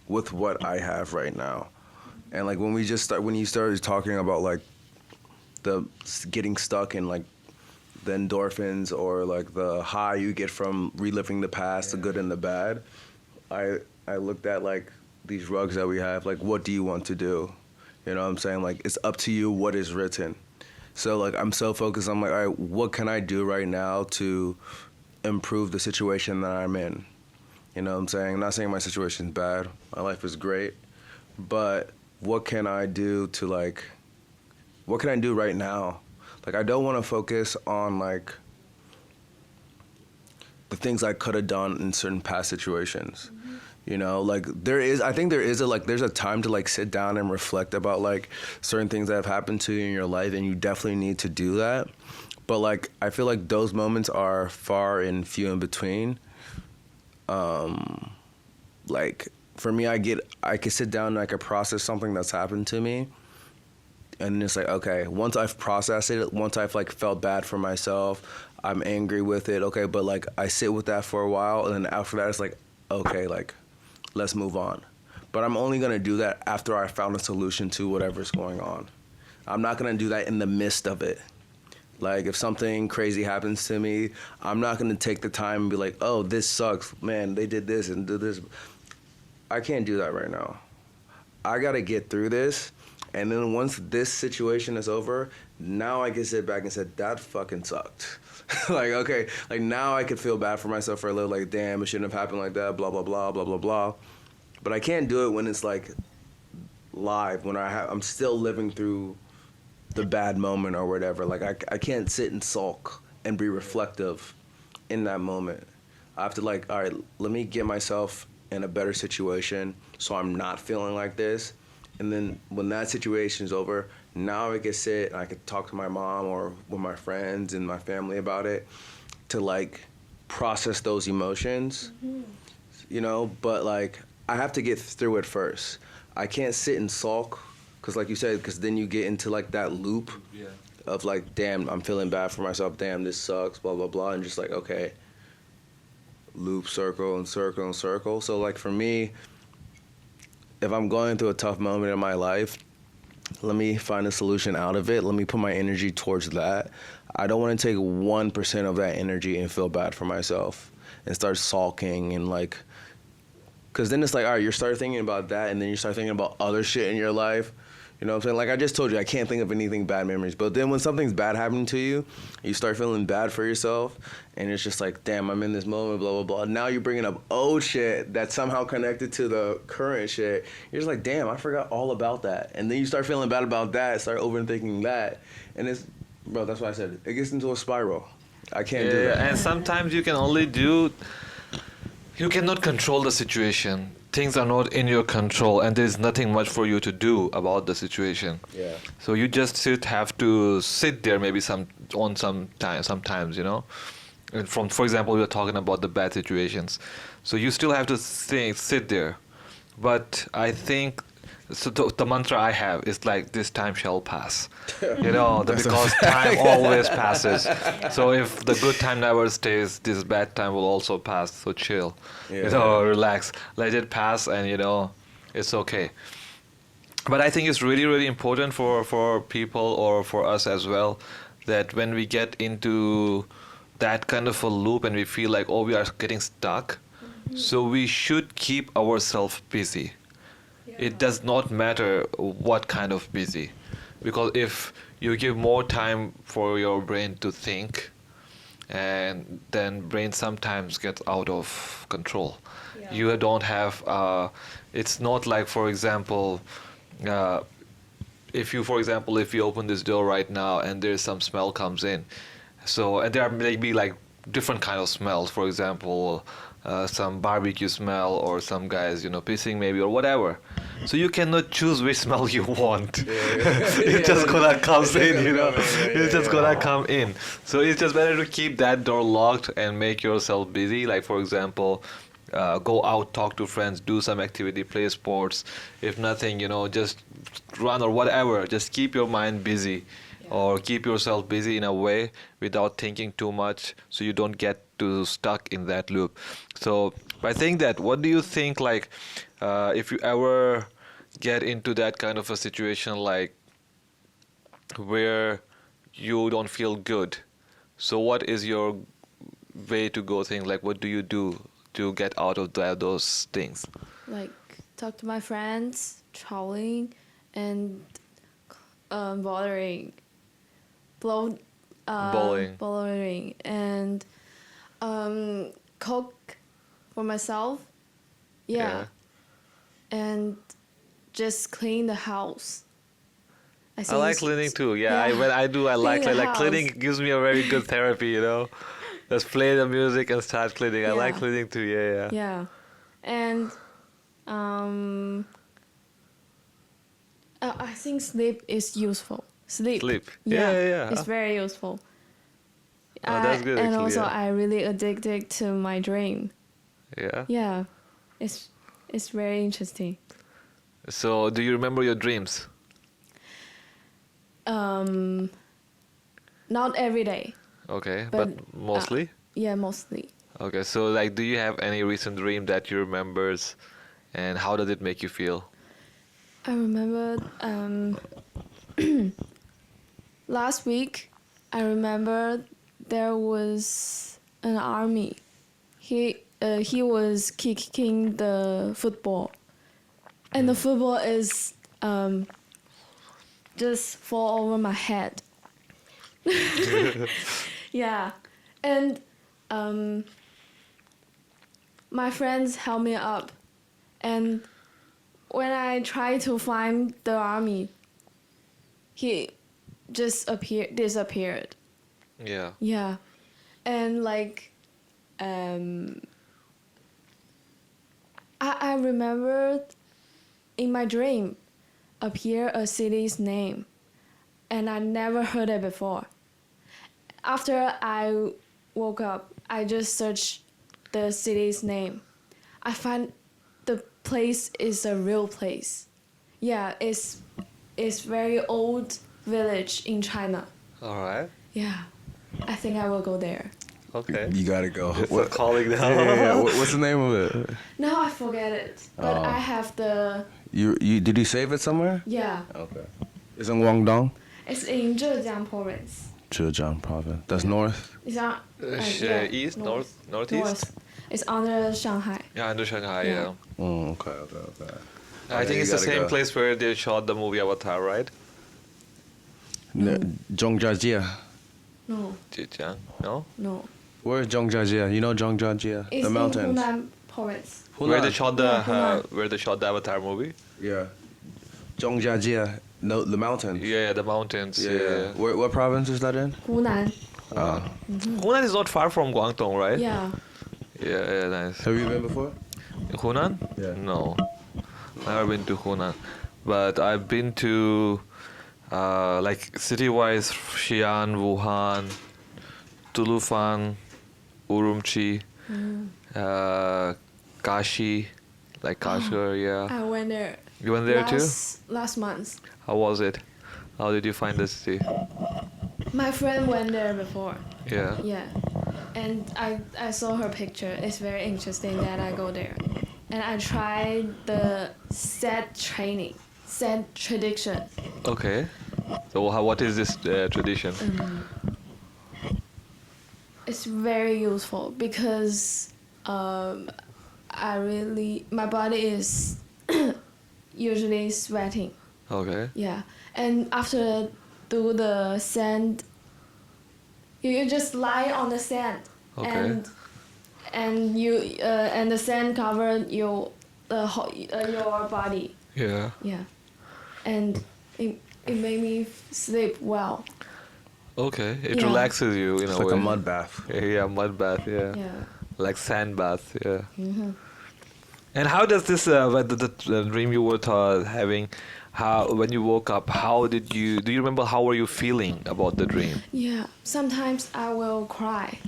with what I have right now? And like when you started talking about like the getting stuck in like the endorphins or like the high you get from reliving the past, the good and the bad, I looked at like these rugs that we have, like what do you want to do? You know what I'm saying? Like it's up to you what is written. So like I'm so focused, I'm like, all right, what can I do right now to improve the situation that I'm in? You know what I'm saying? I'm not saying my situation's bad. My life is great. But what can I do to like, what can I do right now? Like I don't want to focus on like the things I could have done in certain past situations. You know, like I think there's a time to like sit down and reflect about like certain things that have happened to you in your life, and you definitely need to do that. But like, I feel like those moments are far and few in between. Like for me, I can sit down and I can process something that's happened to me. And it's like, okay, once I've processed it, once I've like felt bad for myself, I'm angry with it. Okay. But like I sit with that for a while, and then after that, it's like, okay, like, let's move on. But I'm only going to do that after I found a solution to whatever's going on. I'm not going to do that in the midst of it. Like, if something crazy happens to me, I'm not going to take the time and be like, oh, this sucks. Man, they did this and did this. I can't do that right now. I got to get through this. And then once this situation is over, now I can sit back and say, that fucking sucked. Like, okay, like now I could feel bad for myself for a little, like, damn, it shouldn't have happened like that, blah, blah, blah, blah, blah, blah. But I can't do it when it's like live, when I'm still living through the bad moment or whatever. Like I can't sit and sulk and be reflective in that moment. I have to like, all right, let me get myself in a better situation so I'm not feeling like this. And then when that situation's over, now I can sit and I can talk to my mom or with my friends and my family about it to like process those emotions, you know, but like I have to get through it first. I can't sit and sulk because like you said, because then you get into like that loop of like, damn, I'm feeling bad for myself. Damn, this sucks, blah, blah, blah. And just like, okay, loop, circle and circle and circle. So like for me, if I'm going through a tough moment in my life, let me find a solution out of it. Let me put my energy towards that. I don't want to take 1% of that energy and feel bad for myself and start sulking and like, because then it's like, all right, you start thinking about that and then you start thinking about other shit in your life. You know what I'm saying? Like I just told you, I can't think of anything bad memories. But then when something's bad happening to you, you start feeling bad for yourself. And it's just like, damn, I'm in this moment, blah, blah, blah. Now you're bringing up old shit that's somehow connected to the current shit. You're just like, damn, I forgot all about that. And then you start feeling bad about that, start overthinking that. And it's, bro, that's why I said it gets into a spiral. I can't do that. And sometimes you cannot control the situation. Things are not in your control, and there's nothing much for you to do about the situation. Yeah. So you just have to sit there, maybe sometimes, you know. And for example, we were talking about the bad situations. So you still have to sit there. But I think so the mantra I have is like, this time shall pass. You know, because time always passes. So if the good time never stays, this bad time will also pass. So chill, you know, relax, let it pass, and you know, it's okay. But I think it's really, really important for people or for us as well, that when we get into that kind of a loop and we feel like, oh, we are getting stuck, so we should keep ourselves busy. It does not matter what kind of busy, because if you give more time for your brain to think, and then brain sometimes gets out of control. Yeah. You don't have, it's not like, for example, if you open this door right now and there's some smell comes in, so, and there are maybe like different kind of smells, for example, some barbecue smell, or some guys, you know, pissing maybe, or whatever. So you cannot choose which smell you want. It's just gonna come in, you know. It's just gonna come in. So it's just better to keep that door locked and make yourself busy. Like, for example, go out, talk to friends, do some activity, play sports. If nothing, you know, just run or whatever. Just keep your mind busy, or keep yourself busy in a way without thinking too much, so you don't get too stuck in that loop. So by saying that, what do you think, like, if you ever get into that kind of a situation, like where you don't feel good, so what is your way to go things, like what do you do to get out of those things? Like talk to my friends, traveling, and bouldering, bouldering, and cook for myself. Yeah. And just clean the house. I like cleaning too. Yeah, yeah. When I do, I like Clean the like cleaning house. gives me a very good therapy. You know, just play the music and start cleaning. I like Yeah. cleaning too. Yeah. Yeah, and I think sleep is useful. Sleep. Yeah. It's very useful. Oh, that's good. And actually, also, yeah. I really addicted to my dream. Yeah. Yeah, it's very interesting. So, do you remember your dreams? Not every day. Okay, But, but mostly. Yeah, mostly. Okay, so like, do you have any recent dream that you remembers, and how does it make you feel? I remember last week. I remember there was an army. He was kicking the football, and the football is just fall over my head. Yeah, and my friends held me up, and when I tried to find the army, he just disappeared. Yeah. Yeah, and like, I remember in my dream appear a city's name, and I never heard it before. After I woke up, I just searched the city's name. I find the place is a real place. Yeah, it's very old village in China. All right. Yeah, I think I will go there. Okay. You gotta go. It's a calling now. Yeah. What's the name of it? Now I forget it, but Oh. I have the You did you save it somewhere? yeah. Okay. It's in Guangdong, It's in Zhejiang province. Zhejiang province. That's north. It's on East, northeast. North. It's under Shanghai. Yeah, under Shanghai. Yeah. Yeah. Oh, okay. I think you it's the gotta same go. place where they shot the movie Avatar, right? Zhongjia. No, Zhejiang? No? no. Where's Zhongjia? You know Zhongjia? It's The mountains. in Hunan province. Where they shot the Yeah, Hunan. where they shot the Avatar movie? Yeah. Zhongjia. No, the mountains. Yeah, the mountains. Yeah, yeah. What province is that in? Hunan. Hunan is not far from Guangdong, right? Yeah. Yeah, nice. Have you been before? Hunan? Yeah. No, never been to Hunan, but I've been to like city-wise Xi'an, Wuhan, Tulufan, Urumqi, Kashi, like Kashgar. Yeah, I went there. you went there too? Last month. How was it? How did you find the city? My friend went there before. Yeah. Yeah. And I saw her picture. It's very interesting that I go there. And I tried the set training, set tradition. Okay. So what is this tradition? It's very useful because my body is usually sweating. Okay. Yeah. And after do the sand, you just lie on the sand. Okay. And the sand covered your body. Yeah. Yeah. And it made me sleep well. Okay. It Yeah. relaxes you in It's a like way. a mud bath. Yeah, mud bath. Yeah. Yeah. Like sand bath. Yeah. Mm-hmm. And how does this the dream you were having? How when you woke up? How did you? Do you remember how were you feeling about the dream? Yeah. Sometimes I will cry.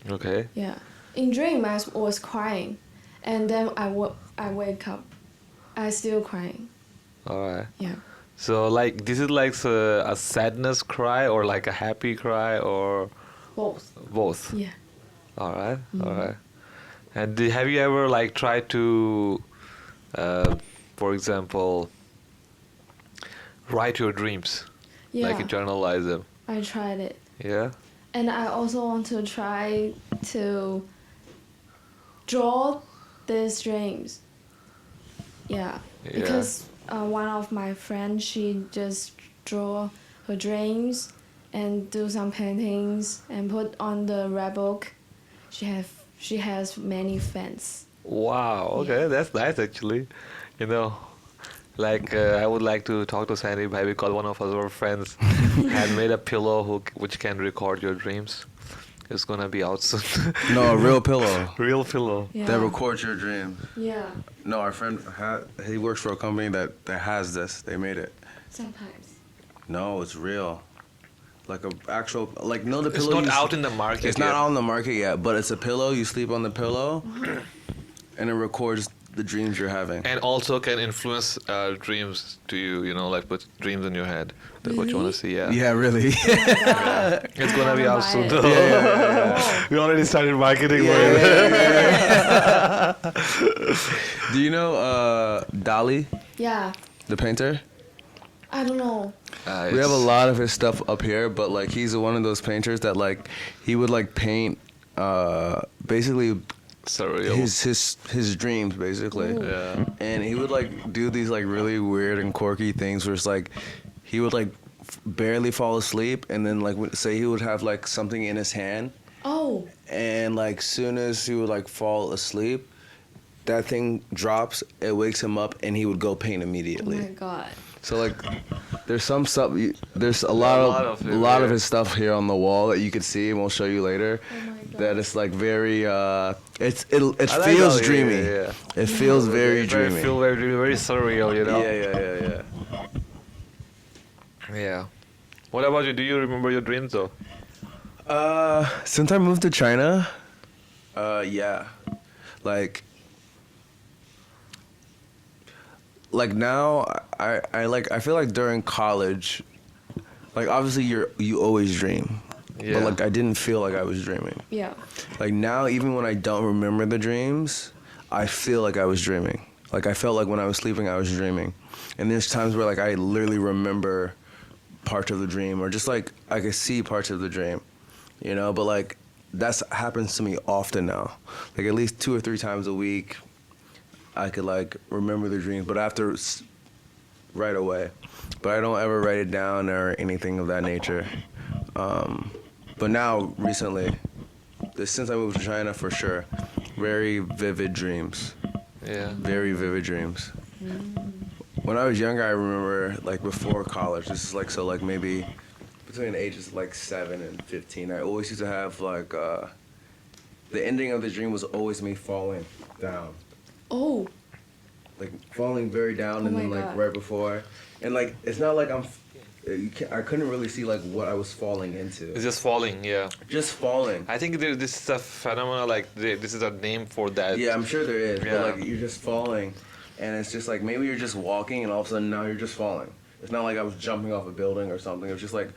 Okay. Yeah. In dream I was crying, and then I wake up, I still crying. All right. Yeah. So like this is like a sadness cry or like a happy cry or Both. both? Yeah. All right. All right. And have you ever like tried to, for example, write your dreams, Yeah. like journalize them? I tried it. Yeah. And I also want to try to draw these dreams. Yeah. Yeah. Because one of my friends, she just draw her dreams and do some paintings and put on the rap book. She has many fans. Wow. Okay, that's nice actually. You know, like I would like to talk to Sandy Bhai because one of our friends had made a pillow which can record your dreams. It's gonna be out soon. No, a real pillow Real pillow. Yeah. that records your dreams. Yeah. No, our friend he works for a company that has this. They made it. Sometimes. No, it's real. Like a actual like no the It's pillow. not you out in the market. It's not yet. out on the market yet, but it's a pillow. You sleep on the pillow, and it records the dreams you're having. And also can influence dreams to you. You know, like put dreams in your head. That's what you want to see. Yeah. Yeah, really. It's gonna be out soon. Buy it. Yeah. We already started marketing for Yeah, it. yeah, yeah. Do you know Dali, Yeah. the painter? I don't know. We have a lot of his stuff up here, but like he's one of those painters that like he would like paint basically surreal. his dreams basically. Ooh. Yeah. And he would like do these like really weird and quirky things where it's like he would like barely fall asleep and then like say he would have like something in his hand Oh. and like soon as he would like fall asleep that thing drops, it wakes him up and he would go paint Oh immediately. my god. So like there's some stuff there's a lot of his stuff here on the wall that you could see and we'll show you later. Oh my god. That it's like very it I like feels that, yeah, dreamy. yeah, It feels very dreamy. Feel very dreamy, very surreal. You know. Yeah. Yeah. What about you? Do you remember your dreams though? Since I moved to China, yeah, like now I feel like during college, like obviously you always dream, Yeah. but like I didn't feel like I was dreaming. Yeah. Like now, even when I don't remember the dreams, I feel like I was dreaming. Like I felt like when I was sleeping, I was dreaming, and there's times where like I literally remember parts of the dream, or just like I could see parts of the dream, you know. But like happens to me often now, like at least 2 or 3 times a week. I could like remember the dreams, but after right away. But I don't ever write it down or anything of that nature. But now recently, since I moved to China, for sure, very vivid dreams. Yeah. Very vivid dreams. When I was younger, I remember like before college. This is like so like maybe between the ages of like 7 and 15. I always used to have like the ending of the dream was always me falling down, Oh, like falling very down, Oh and my then like God. right before, and like it's not like I couldn't really see like what I was falling into. It's just falling, yeah. Just falling. I think this is a phenomenon, like this is a name for that. Yeah, I'm sure there is. Yeah. But like you're just falling, and it's just like maybe you're just walking, and all of a sudden now you're just falling. It's not like I was jumping off a building or something. It was just like,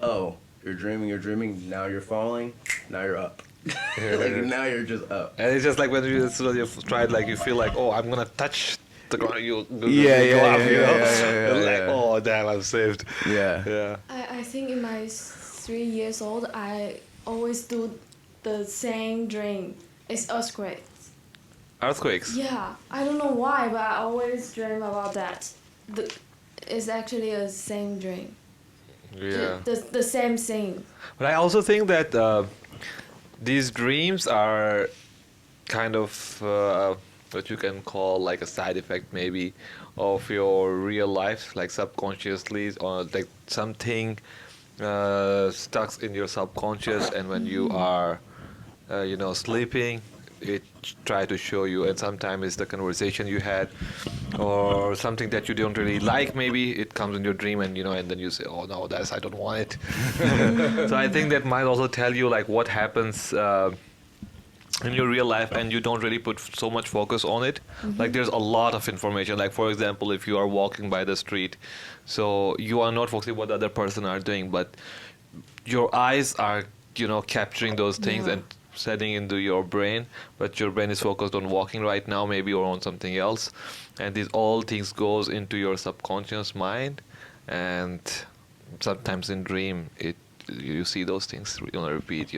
oh, you're dreaming. Now you're falling. Now you're up. Like now you're just up. And it's just like when you sort of tried, like you feel like, oh, I'm gonna touch the ground. You go Yeah, up, yeah, you know? yeah, You're like, yeah. oh, damn, I'm saved. Yeah. Yeah. I think in my 3 years old, I always do the same dream. It's earthquakes. Earthquakes. Yeah, I don't know why, but I always dream about that. It's actually a same dream. Yeah. The same thing. But I also think that these dreams are kind of what you can call like a side effect maybe of your real life, like subconsciously, or like something stuck in your subconscious, and when you are sleeping, it try to show you, and sometimes it's the conversation you had or something that you don't really like, maybe it comes in your dream, and and then you say, oh no, I don't want it. So I think that might also tell you like what happens in your real life, and you don't really put so much focus on it. Like there's a lot of information, like for example, if you are walking by the street, so you are not focusing what the other person are doing, but your eyes are capturing those things Yeah. and setting into your brain, but your brain is focused on walking right now maybe, or on something else, and these all things goes into your subconscious mind, and sometimes in dream you see those things on a repeat.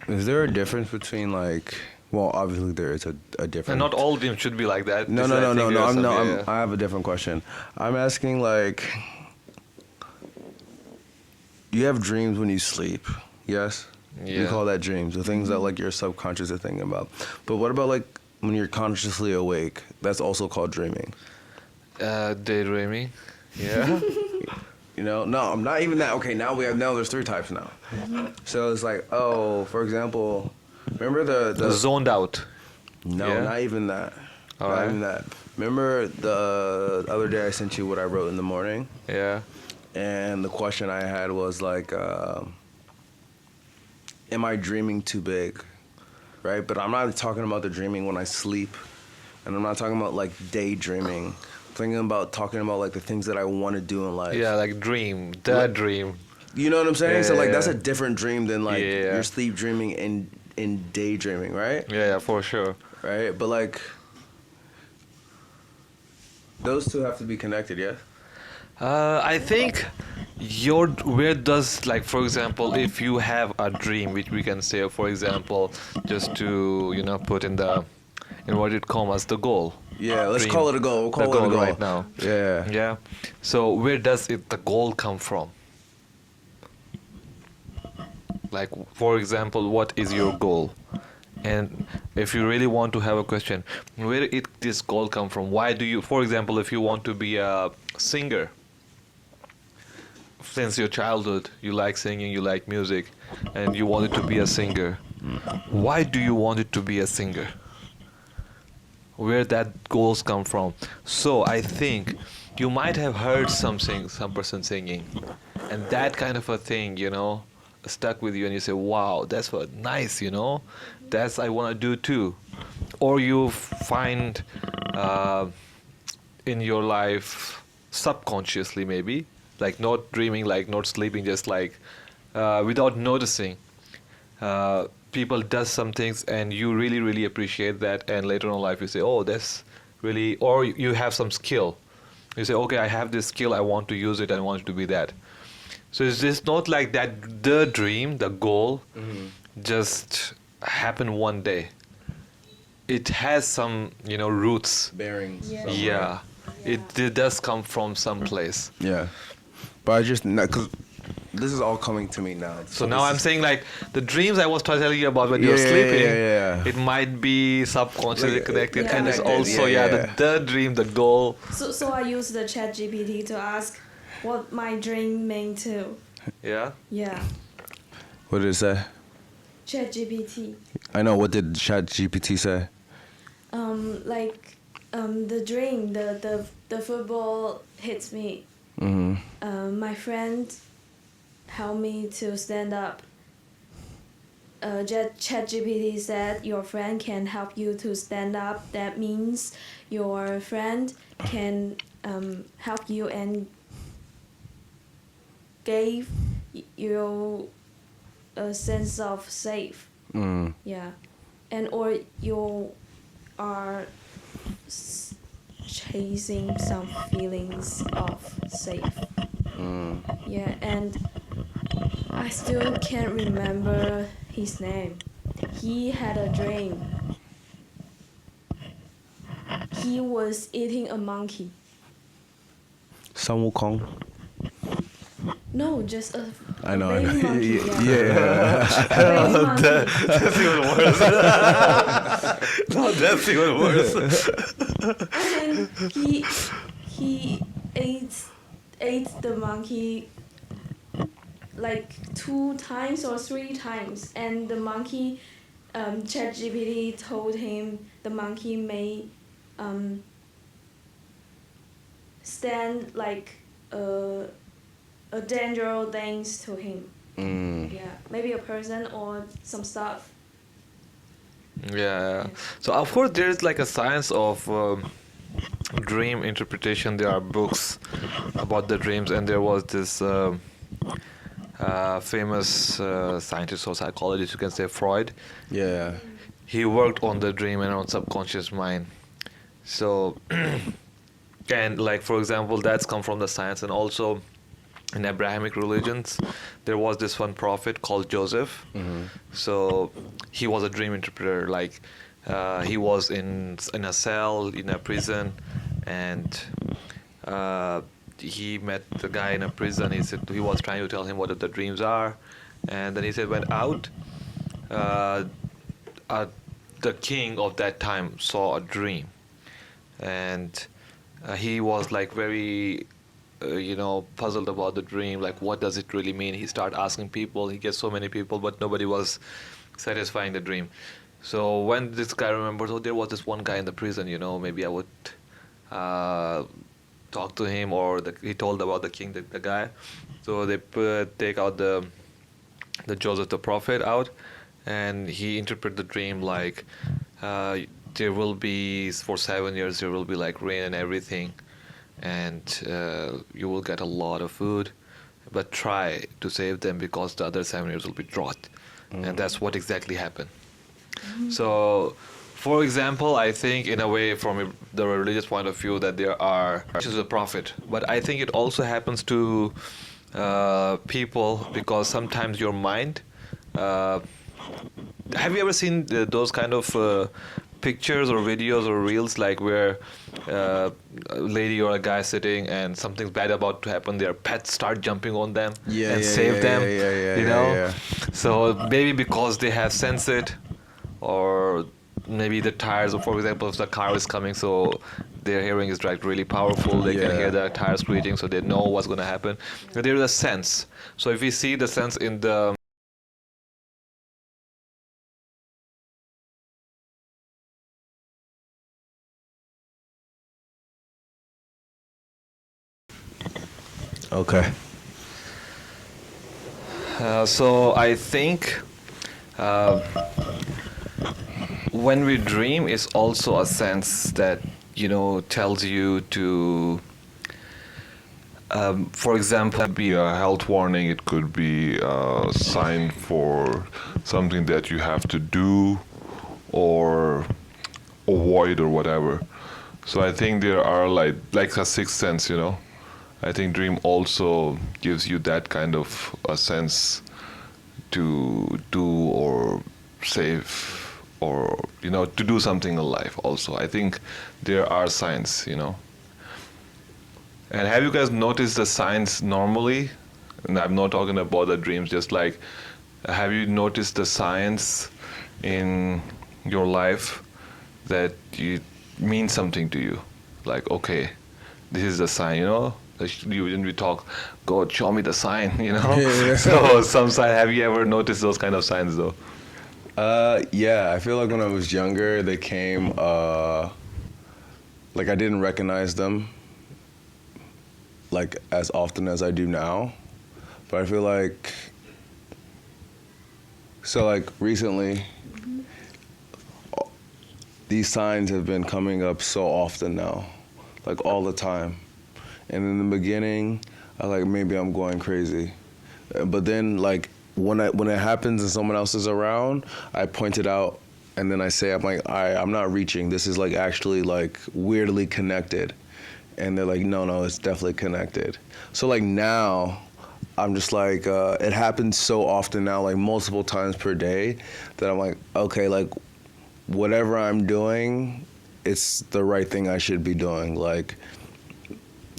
Is there a difference between like? Well, obviously there is a difference. And not all dreams should be like that. No, This- no, I no, think no, there no. are I'm some- no. yeah, yeah. I have a different question. I'm asking like, you have dreams when you sleep, yes? You Yeah. call that dreams, the things that like your subconscious is thinking about. But what about like when you're consciously awake? That's also called dreaming. Daydreaming. Yeah. No, I'm not even that. Okay, now there's 3 types now. So it's like, oh, for example, remember the Zoned out. no, Yeah. not even that. All Not right. even that. Remember the other day I sent you what I wrote in the morning? Yeah. And the question I had was like, am I dreaming too big? Right? But I'm not talking about the dreaming when I sleep. And I'm not talking about like daydreaming. I'm talking about like the things that I want to do in life. Yeah, like dream. That dream. You know what I'm saying? Yeah, So like yeah, that's yeah. a different dream than like Yeah. your sleep dreaming and in daydreaming, right? Yeah, for sure. Right? But like those two have to be connected, yeah? I think where does, like, for example, if you have a dream, which we can say, for example, just to put in inverted commas, the goal. Yeah, let's Dream. call it a goal. We'll call The it a goal goal right now. Yeah. Yeah. So where does the goal come from? Like, for example, what is your goal? And if you really want to have a question, where this goal come from? Why do you, for example, if you want to be a singer, since your childhood, you like singing, you like music, and you wanted to be a singer. Why do you want it to be a singer? Where that goals come from? So I think you might have heard some person singing, and that kind of a thing, stuck with you, and you say, wow, that's what nice, that's I want to do too. Or you find in your life subconsciously, maybe, like not dreaming, like not sleeping, just like without noticing, people does some things, and you really, really appreciate that, and later on in life you say, oh, that's really, or you have some skill. You say, okay, I have this skill, I want to use it, I want it to be that. So it's just not like that the dream, the goal, just happened one day. it has some, roots. Bearings. Yeah. somewhere. Yeah, it does come from some place. Yeah. But I just, because this is all coming to me now. So now this I'm is- saying like the dreams I was telling you about when Yeah, you're yeah, sleeping, yeah. it might be subconsciously Like, connected, yeah. and it's connected, also yeah, the dream, the goal. So I use the chat GPT to ask what my dream meant too. Yeah. Yeah. What did it say? Chat GPT. I know. What did Chat GPT say? Like the dream, the football hits me. Mm-hmm. My friend helped me to stand up. ChatGPT said your friend can help you to stand up. That means your friend can help you and gave you a sense of safe. Mm. Yeah, and or you are chasing some feelings of safe. Mm. Yeah, and I still can't remember his name. He had a dream. He was eating a monkey. Sun Wukong. No, just a I know. I baby know. monkey. Yeah. A baby monkey. That's even worse. No, that's even worse. And he ate the monkey like 2 times or 3 times, and the monkey, ChatGPT told him the monkey may stand like a dangerous things to him. Mm. Yeah, maybe a person or some stuff. Yeah. So of course there's like a science of dream interpretation. There are books about the dreams, and there was this famous scientist or psychologist, you can say Freud. Yeah. He worked on the dream and on subconscious mind. So, and like for example, that's come from the science, and also in Abrahamic religions, there was this one prophet called Joseph. Mm-hmm. So he was a dream interpreter. Like he was in a cell in a prison, and he met the guy in a prison. He said he was trying to tell him what the dreams are, and then he said went out. Uh, the king of that time saw a dream, and he was like very puzzled about the dream, like what does it really mean. He started asking people, he gets so many people, but nobody was satisfying the dream. So when this guy remembers, oh, there was this one guy in the prison, maybe I would talk to him, or he told about the king, the guy. So they take out the Joseph the prophet out, and he interpreted the dream like there will be, for 7 years there will be like rain and everything, and you will get a lot of food, but try to save them because the other 7 years will be drought. And that's what exactly happened. So for example, I think in a way from the religious point of view that there are this is a prophet, but I think it also happens to people, because sometimes your mind have you ever seen those kind of pictures or videos or reels, like where a lady or a guy sitting and something's bad about to happen, their pets start jumping on them and save them, Yeah. So maybe because they have sensed it, or maybe the tires, or for example, if the car is coming, so their hearing is like really powerful, they can hear the tires screeching, so they know what's going to happen. There is a sense. So if we see the sense in the Okay. so I think when we dream is also a sense that tells you to for example, It could be a health warning, it could be a sign for something that you have to do or avoid or whatever. So I think there are like a sixth sense, I think dream also gives you that kind of a sense to do or save or to do something in life also. I think there are signs. And have you guys noticed the signs normally? And I'm not talking about the dreams, just like, have you noticed the signs in your life that you mean something to you? Like, okay, this is the sign, when we talk, God, show me the sign, Yeah. So some sign, have you ever noticed those kind of signs though? Yeah, I feel like when I was younger, they came, like I didn't recognize them, like as often as I do now. But I feel like, so like recently, these signs have been coming up so often now, like all the time. And in the beginning, I like, maybe I'm going crazy. But then like when it happens and someone else is around, I point it out and then I say, I'm like, I'm not reaching. This is like actually like weirdly connected. And they're like, no, it's definitely connected. So like now, I'm just like, it happens so often now, like multiple times per day, that I'm like, okay, like whatever I'm doing, it's the right thing I should be doing. Like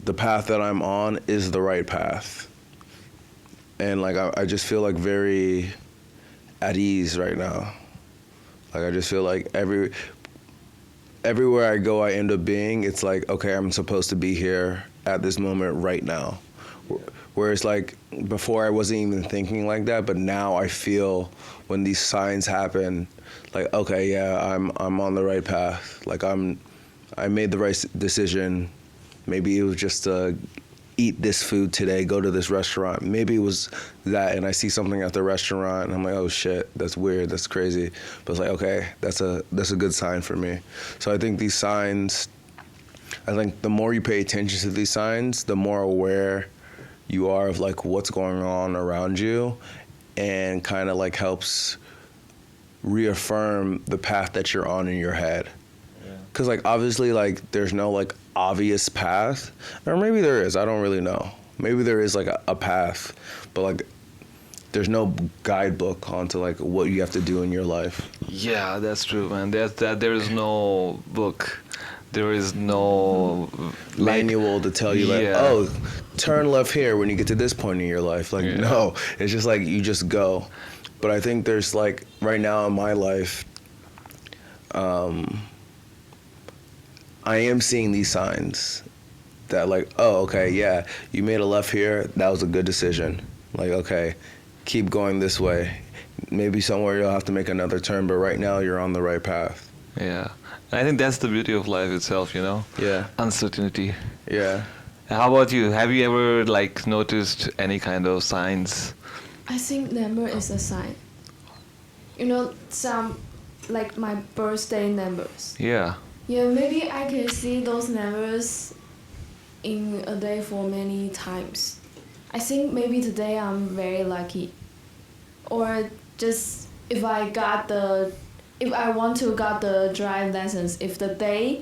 the path that I'm on is the right path. And like, I just feel like very at ease right now. Like I just feel like everywhere I go, I end up being, it's like, okay, I'm supposed to be here at this moment right now. Whereas like before I wasn't even thinking like that, but now I feel when these signs happen, like, okay, yeah, I'm on the right path. Like I made the right decision. Maybe it was just to eat this food today, go to this restaurant. Maybe it was that, and I see something at the restaurant and I'm like, oh shit, that's weird, that's crazy. But it's like, okay, that's a good sign for me. So I think these signs, I think the more you pay attention to these signs, the more aware you are of like what's going on around you, and kind of like helps reaffirm the path that you're on in your head. Because like obviously like there's no like obvious path, or maybe there is, I don't really know. Maybe there is like a path, but like there's no guidebook onto like what you have to do in your life. Yeah, that's true, man. There is no book. There is no Manual to tell you like, Yeah. oh, turn left here when you get to this point in your life. Like, no, it's just like you just go. But I think there's like right now in my life, I am seeing these signs that like, oh, okay, yeah, you made a left here. That was a good decision. Like, okay, keep going this way. Maybe somewhere you'll have to make another turn, but right now you're on the right path. Yeah. I think that's the beauty of life itself, Yeah. Uncertainty. Yeah. How about you? Have you ever like noticed any kind of signs? I think number is a sign. Some like my birthday numbers. Yeah. Yeah, maybe I can see those numbers in a day for many times. I think maybe today I'm very lucky. Or just if I want to got the drive license, if the day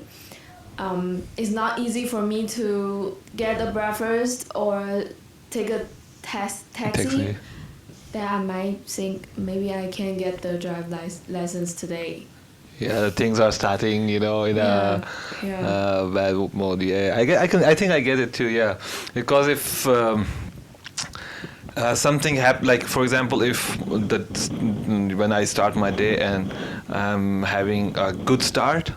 it's not easy for me to get a breakfast or take a taxi, then I might think maybe I can get the drive license today. Yeah, things are starting, in a bad mode. Yeah, I think I get it too. Yeah, because if something happens, like for example, if when I start my day and I'm having a good start,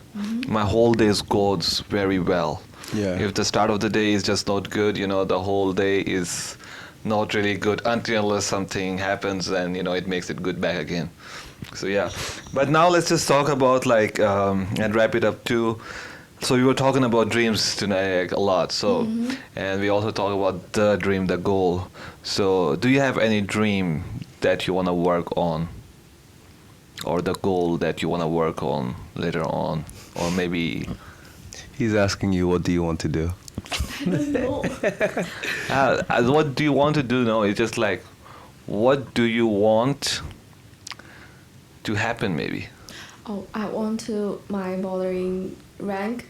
my whole day goes very well. Yeah. If the start of the day is just not good, the whole day is not really good unless something happens and it makes it good back again. So yeah, but now let's just talk about like and wrap it up too. So we were talking about dreams tonight a lot. So and we also talk about the dream, the goal. So do you have any dream that you want to work on, or the goal that you want to work on later on, or maybe? He's asking you, what do you want to do? I don't know. What do you want to do? No, it's just like, what do you want to happen maybe? Oh, I want to my bouldering rank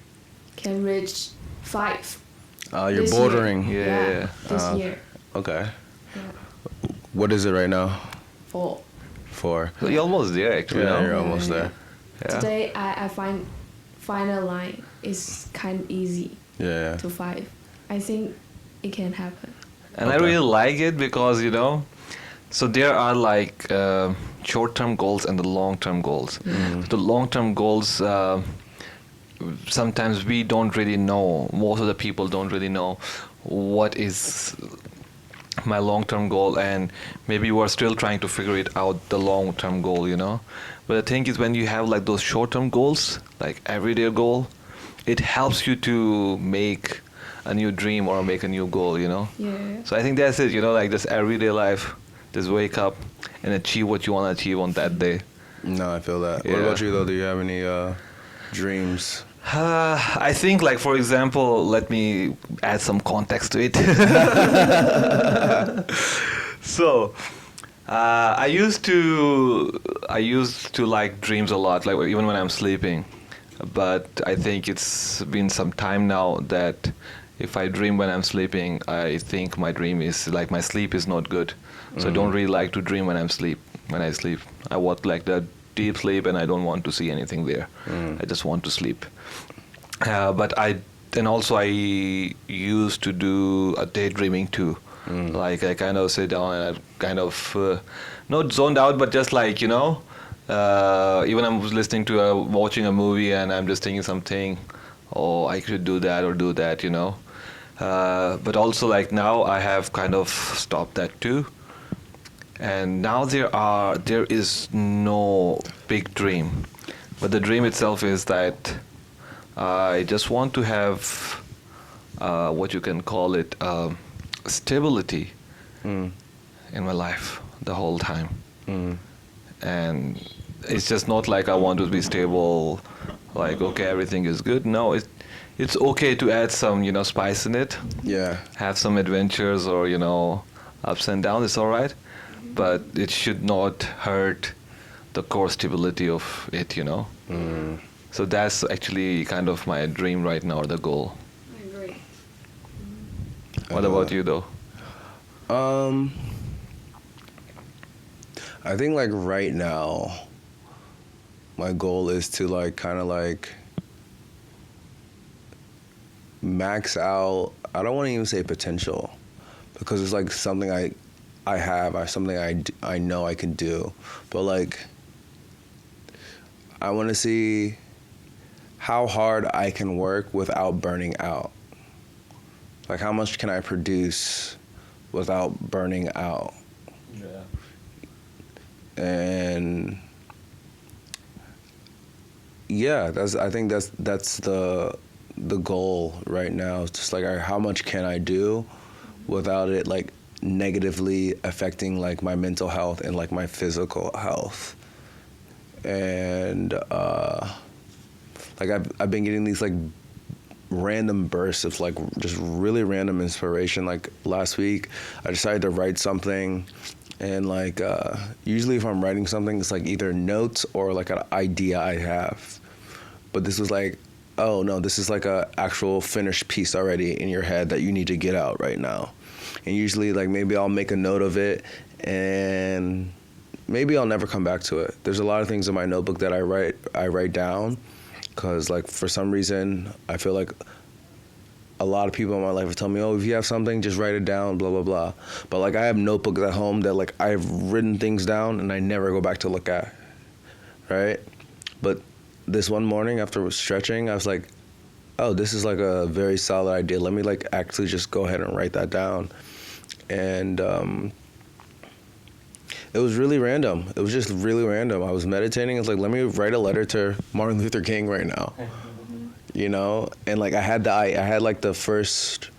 can reach 5. You're This bordering. year. Yeah. This year. Okay. Yeah. What is it right now? 4. 4. So you're almost there actually. Yeah, no? you're almost there. Yeah. Today I find a line is kind of easy Yeah. to find. I think it can happen. And I Okay. really like it because, you know, so there are like short-term goals and the long-term goals. The long-term goals, sometimes we don't really know, most of the people don't really know what is my long-term goal, and maybe you are still trying to figure it out, the long-term goal, you know. But the thing is, when you have like those short-term goals, like everyday goal, it helps you to make a new dream or make a new goal, you know. Yeah. So I think that's it, you know, like just everyday life, just wake up and achieve what you want to achieve on that day. No, I feel that. What Yeah. about you though? Do you have any dreams? I think, like, for example, let me add some context to it. So, I used to like dreams a lot, like even when I'm sleeping. But I think it's been some time now that if I dream when I'm sleeping, I think my dream is like my sleep is not good. So I don't really like to dream when I sleep. I want like the deep sleep, and I don't want to see anything there. I just want to sleep. But I used to do a daydreaming too. Like I kind of sit down and I kind of not zoned out, but just like, you know, even I was listening to watching a movie and I'm just thinking something, oh, I could do that or do that, you know. But also like now I have kind of stopped that too. And now there is no big dream, but the dream itself is that I just want to have what you can call it stability in my life the whole time. And it's just not like I want to be stable, like okay, everything is good. No, it's okay to add some, you know, spice in it. Yeah. Have some adventures or, you know, ups and downs. It's all right, but it should not hurt the core stability of it, you know. So that's actually kind of my dream right now, or the goal. I agree. What about you though? I think like right now, my goal is to like kind of like max out. I don't want to even say potential, because it's like something I have, something I know I can do, but like I want to see how hard I can work without burning out. Like how much can I produce without burning out? Yeah. And yeah, I think that's the goal right now. It's just like how much can I do without it like negatively affecting like my mental health and like my physical health. And like I've been getting these like random bursts of like just really random inspiration. Like last week I decided to write something, and like usually if I'm writing something, it's like either notes or like an idea I have. But this was like, oh no, this is like a actual finished piece already in your head that you need to get out right now. And usually like maybe I'll make a note of it and maybe I'll never come back to it. There's a lot of things in my notebook that I write down, because like for some reason I feel like a lot of people in my life have told me, oh, if you have something, just write it down, blah, blah, blah. But like I have notebooks at home that like I've written things down and I never go back to look at, right? But this one morning after stretching, I was like, oh, this is like a very solid idea. Let me like actually just go ahead and write that down. And it was really random. It was just really random. I was meditating. I was like, let me write a letter to Martin Luther King right now. You know, and like I had like the first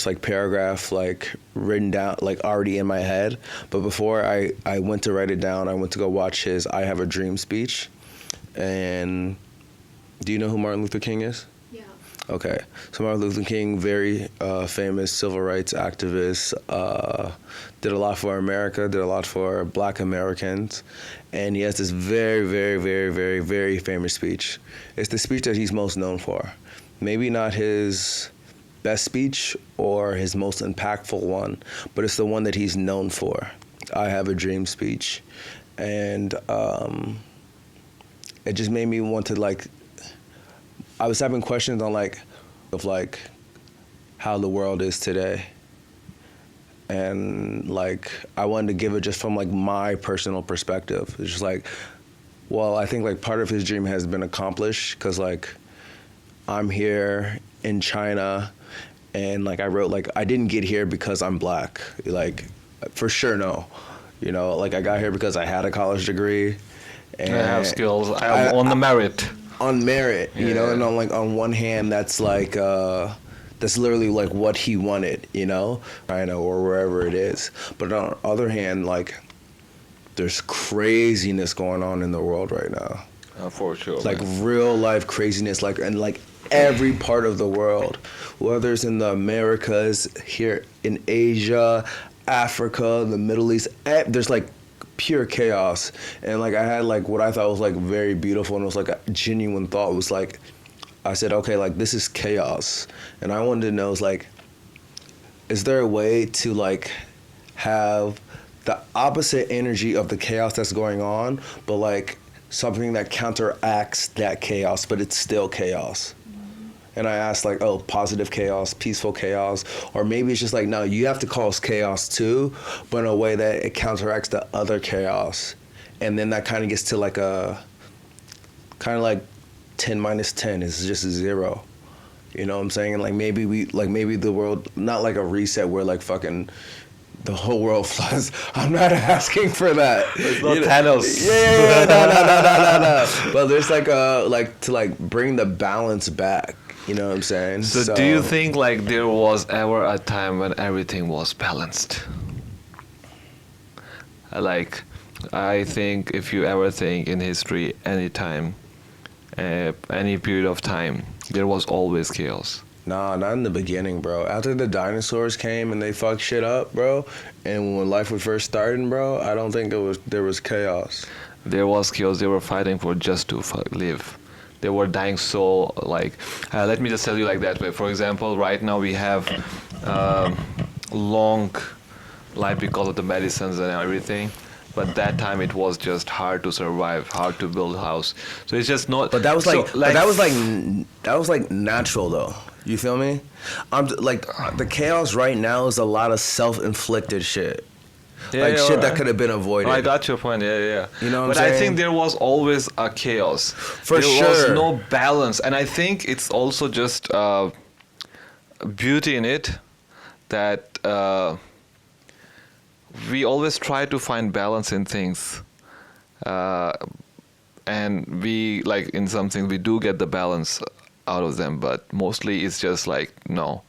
like paragraph like written down, like already in my head. But before I went to write it down, I went to go watch his "I Have a Dream" speech. And do you know who Martin Luther King is? Yeah. Okay, so Martin Luther King, very famous civil rights activist, did a lot for America, did a lot for Black Americans, and he has this very, very, very, very, very famous speech. It's the speech that he's most known for. Maybe not his best speech or his most impactful one, but it's the one that he's known for. I Have a Dream speech. And it just made me want to like. I was having questions on like, of like, how the world is today. And like, I wanted to give it just from like my personal perspective. It's just like, well, I think like part of his dream has been accomplished because like, I'm here in China, and like I wrote like I didn't get here because I'm black. Like, for sure, no. You know, like I got here because I had a college degree. And I have skills. I'm on the merit. On merit, you know, Yeah. and on like on one hand, that's like that's literally like what he wanted, you know, China or wherever it is. But on the other hand, like there's craziness going on in the world right now, For sure. like man. real life craziness, like and like every part of the world, whether it's in the Americas, here in Asia, Africa, the Middle East, there's like pure chaos. And like I had like what I thought was like very beautiful, and it was like a genuine thought. It was like I said, okay, like this is chaos, and I wanted to know, is like, is there a way to like have the opposite energy of the chaos that's going on, but like something that counteracts that chaos, but it's still chaos? And I asked like, oh, positive chaos, peaceful chaos, or maybe it's just like, no, you have to cause chaos too, but in a way that it counteracts the other chaos. And then that kind of gets to like a, kind of like 10 minus 10 is just 0. You know what I'm saying? And like maybe the world, not like a reset where like fucking the whole world flies. I'm not asking for that. It's not You know? Thanos. Yeah, no. But there's like like to like bring the balance back. You know what I'm saying? So do you think like there was ever a time when everything was balanced? Like, I think if you ever think in history, any time, any period of time, there was always chaos. Nah, not in the beginning, bro. After the dinosaurs came and they fucked shit up, bro, and when life was first starting, bro, I don't think there was chaos. There was chaos. They were fighting for just to live. They were dying so like. Let me just tell you like that way. For example, right now we have long life because of the medicines and everything. But that time it was just hard to survive, hard to build a house. So it's just not. But that was so, like, but that was like natural though. You feel me? I'm like the chaos right now is a lot of self-inflicted shit. Like shit that could have been avoided. I got your point. Yeah. You know what but I'm I saying? think there was always a chaos. For there was sure. no balance, and I think it's also just beauty in it that we always try to find balance in things, and we like in something we do get the balance out of them, but mostly it's just like no.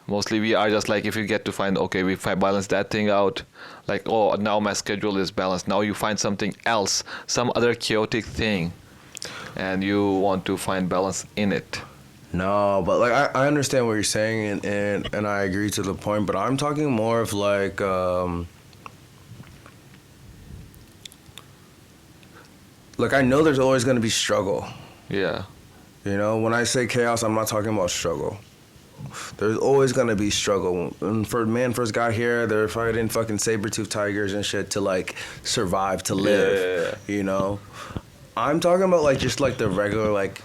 Mostly we are just like, if you get to find, okay, we balance that thing out, like, oh, now my schedule is balanced. Now you find something else, some other chaotic thing, and you want to find balance in it. No, but like I understand what you're saying, and I agree to the point, but I'm talking more of like I know there's always gonna be struggle. Yeah. You know, when I say chaos, I'm not talking about struggle. There's always gonna be struggle. When man first got here, they're fighting fucking saber-toothed tigers and shit to like survive, to live. Yeah. You know, I'm talking about like just like the regular like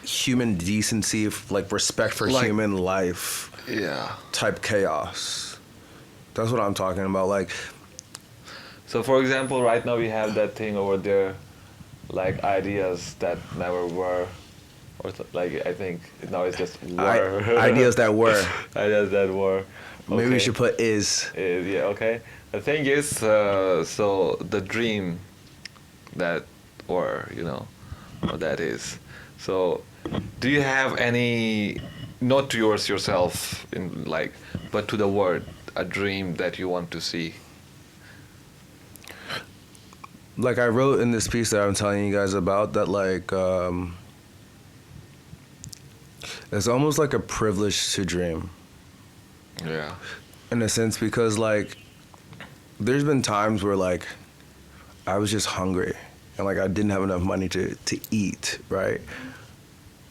human decency, like respect for Like- human life Yeah. type chaos. That's what I'm talking about. Like, So for example, right now we have that thing over there, like ideas that never were, or like I think now it's just were. ideas that were. Ideas that were. Maybe we Okay. should put is. Yeah, okay. The thing is, so the dream that, or, you know, what that is. So, do you have any, not to yourself, in like, but to the world, a dream that you want to see? Like I wrote in this piece that I'm telling you guys about, that like it's almost like a privilege to dream. Yeah. In a sense, because like there's been times where like I was just hungry and like I didn't have enough money to eat, right?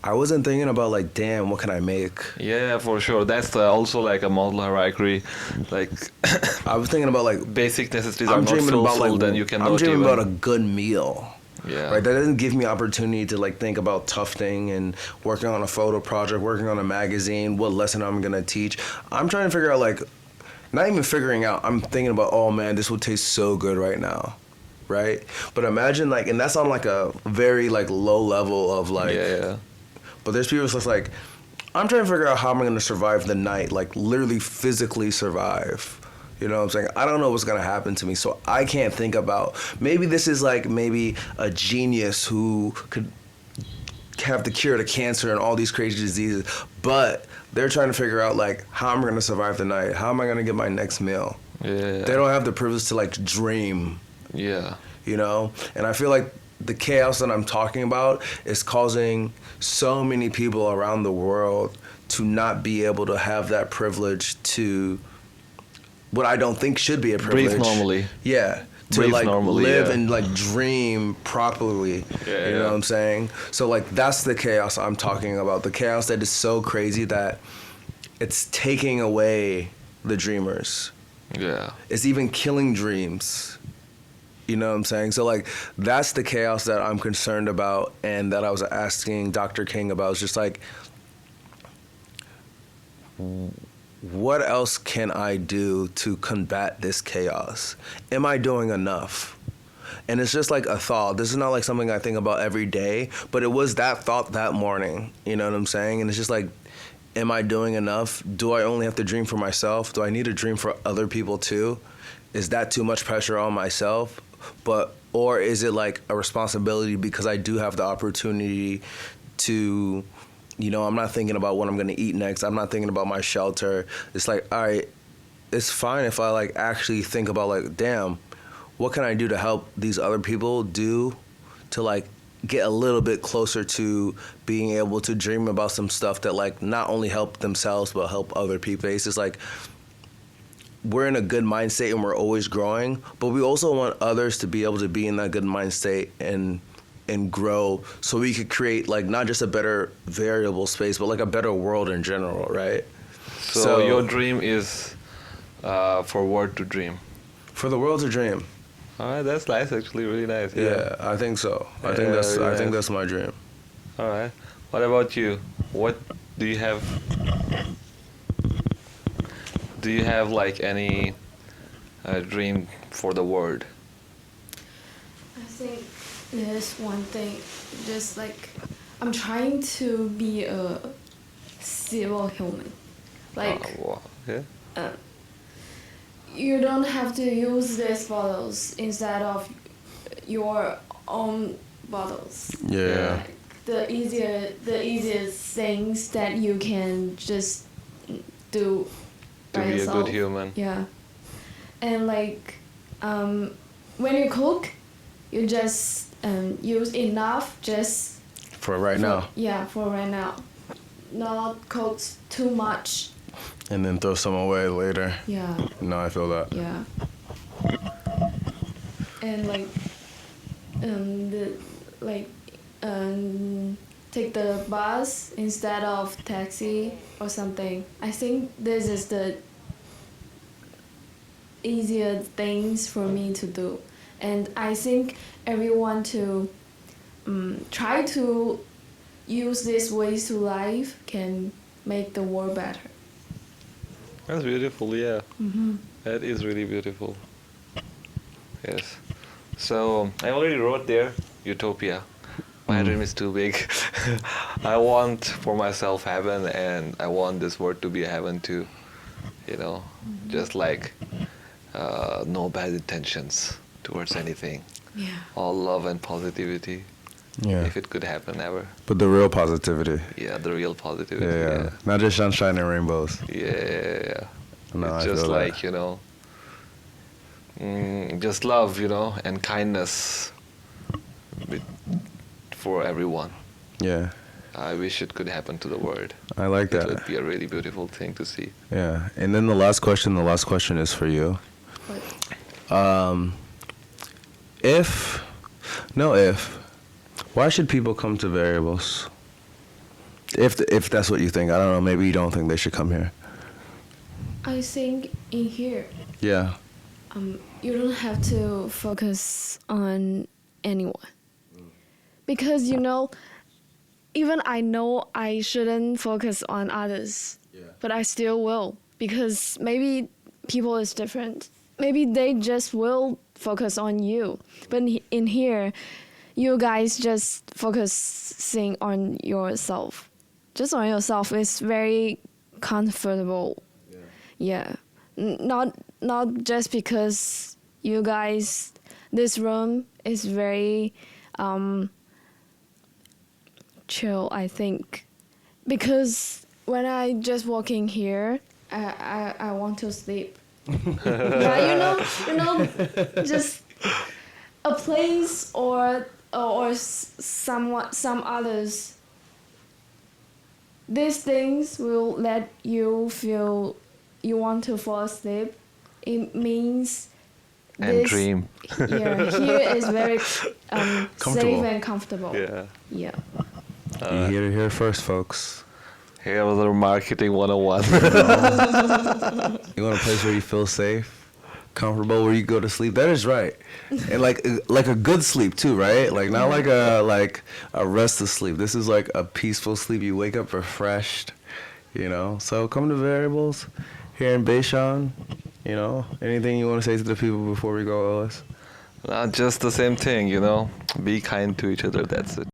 I wasn't thinking about like, damn, what can I make? Yeah, for sure. That's also like a model hierarchy, like I was thinking about like basic necessities I'm are not dreaming about fulfilled, like and you cannot I'm dreaming even. about a good meal. Yeah. Right? That doesn't give me opportunity to like think about tufting and working on a photo project, working on a magazine, what lesson I'm gonna teach. I'm trying to figure out like, not even figuring out, I'm thinking about, oh man, this would taste so good right now. Right? But imagine like, and that's on like a very like low level of like, Yeah. but there's people that's like, I'm trying to figure out how I'm gonna survive the night, like literally physically survive. You know what I'm saying? I don't know what's gonna happen to me, so I can't think about, maybe this is like maybe a genius who could have the cure to cancer and all these crazy diseases, but they're trying to figure out like how I'm gonna survive the night, how am I gonna get my next meal. Yeah. They don't have the privilege to like dream, Yeah. you know? And I feel like the chaos that I'm talking about is causing so many people around the world to not be able to have that privilege to, what I don't think should be a privilege. Breathe normally. Yeah. To Breathe like normally, live yeah. and like dream properly. Yeah, you know yeah. what I'm saying? So like that's the chaos I'm talking about. The chaos that is so crazy that it's taking away the dreamers. Yeah. It's even killing dreams. You know what I'm saying? So like that's the chaos that I'm concerned about and that I was asking Dr. King about. It's just like, what else can I do to combat this chaos? Am I doing enough? And it's just like a thought. This is not like something I think about every day, but it was that thought that morning. You know what I'm saying? And it's just like, am I doing enough? Do I only have to dream for myself? Do I need to dream for other people too? Is that too much pressure on myself? Or is it like a responsibility because I do have the opportunity to, you know, I'm not thinking about what I'm going to eat next. I'm not thinking about my shelter. It's like, all right, it's fine if I like actually think about like, damn, what can I do to help these other people do to like get a little bit closer to being able to dream about some stuff that like not only help themselves but help other people. It's just like, we're in a good mind state and we're always growing, but we also want others to be able to be in that good mind state and grow, so we could create like not just a better variable space, but like a better world in general, right? So your dream is for world to dream. For the world to dream. All right, that's nice. Actually, really nice. Yeah, I think so. I think Yeah, that's really I think nice. that's my dream. All right. What about you? What do you have? Do you have like any dream for the world? I think there's one thing, just like I'm trying to be a civil human. Like Wow. Yeah. you don't have to use these bottles instead of your own bottles. Yeah. Like, the easiest things that you can just do To by be a yourself. good human. Yeah. And like when you cook, you just use enough just For right now. Yeah, for right now. Not cook too much. And then throw some away later. Yeah. No, I feel that. Yeah. And like take the bus instead of taxi or something. I think this is the easier things for me to do, and I think everyone to try to use these ways to life can make the world better. That's beautiful. Yeah. Mm-hmm. That is really beautiful. Yes. So I already wrote there utopia. My dream is too big. I want for myself heaven, and I want this world to be a heaven too. You know, just like no bad intentions towards anything. Yeah. All love and positivity. Yeah. If it could happen ever. But the real positivity. Yeah, the real positivity. Yeah. Not just sunshine and rainbows. Yeah. No, It's I just feel like, that. you know, just love, you know, and kindness for everyone. Yeah. I wish it could happen to the world. I like It would that. be a really beautiful thing to see. Yeah. And then the last question is for you. But Why should people come to variables? If that's what you think. I don't know, maybe you don't think they should come here. I think in here, Yeah. you don't have to focus on anyone. because even I know I shouldn't focus on others, but I still will, because maybe people is different. Maybe they just will focus on you. But in here, you guys just focusing on yourself. Just on yourself is very comfortable. Yeah. Not just because you guys, this room is very chill, I think. Because when I just walk in here, I want to sleep. But just a place or some others. These things will let you feel you want to fall asleep. It means And dream. Yeah, here is very safe and comfortable. Yeah. Yeah. You hear it here first, folks. Here was our marketing 101. You want a place where you feel safe, comfortable, where you go to sleep. That is right, and like a good sleep too, right? Like not like a restless sleep. This is like a peaceful sleep. You wake up refreshed, So come to Variables here in Beishan. Anything you want to say to the people before we go, Ellis? Just the same thing, Be kind to each other. That's it.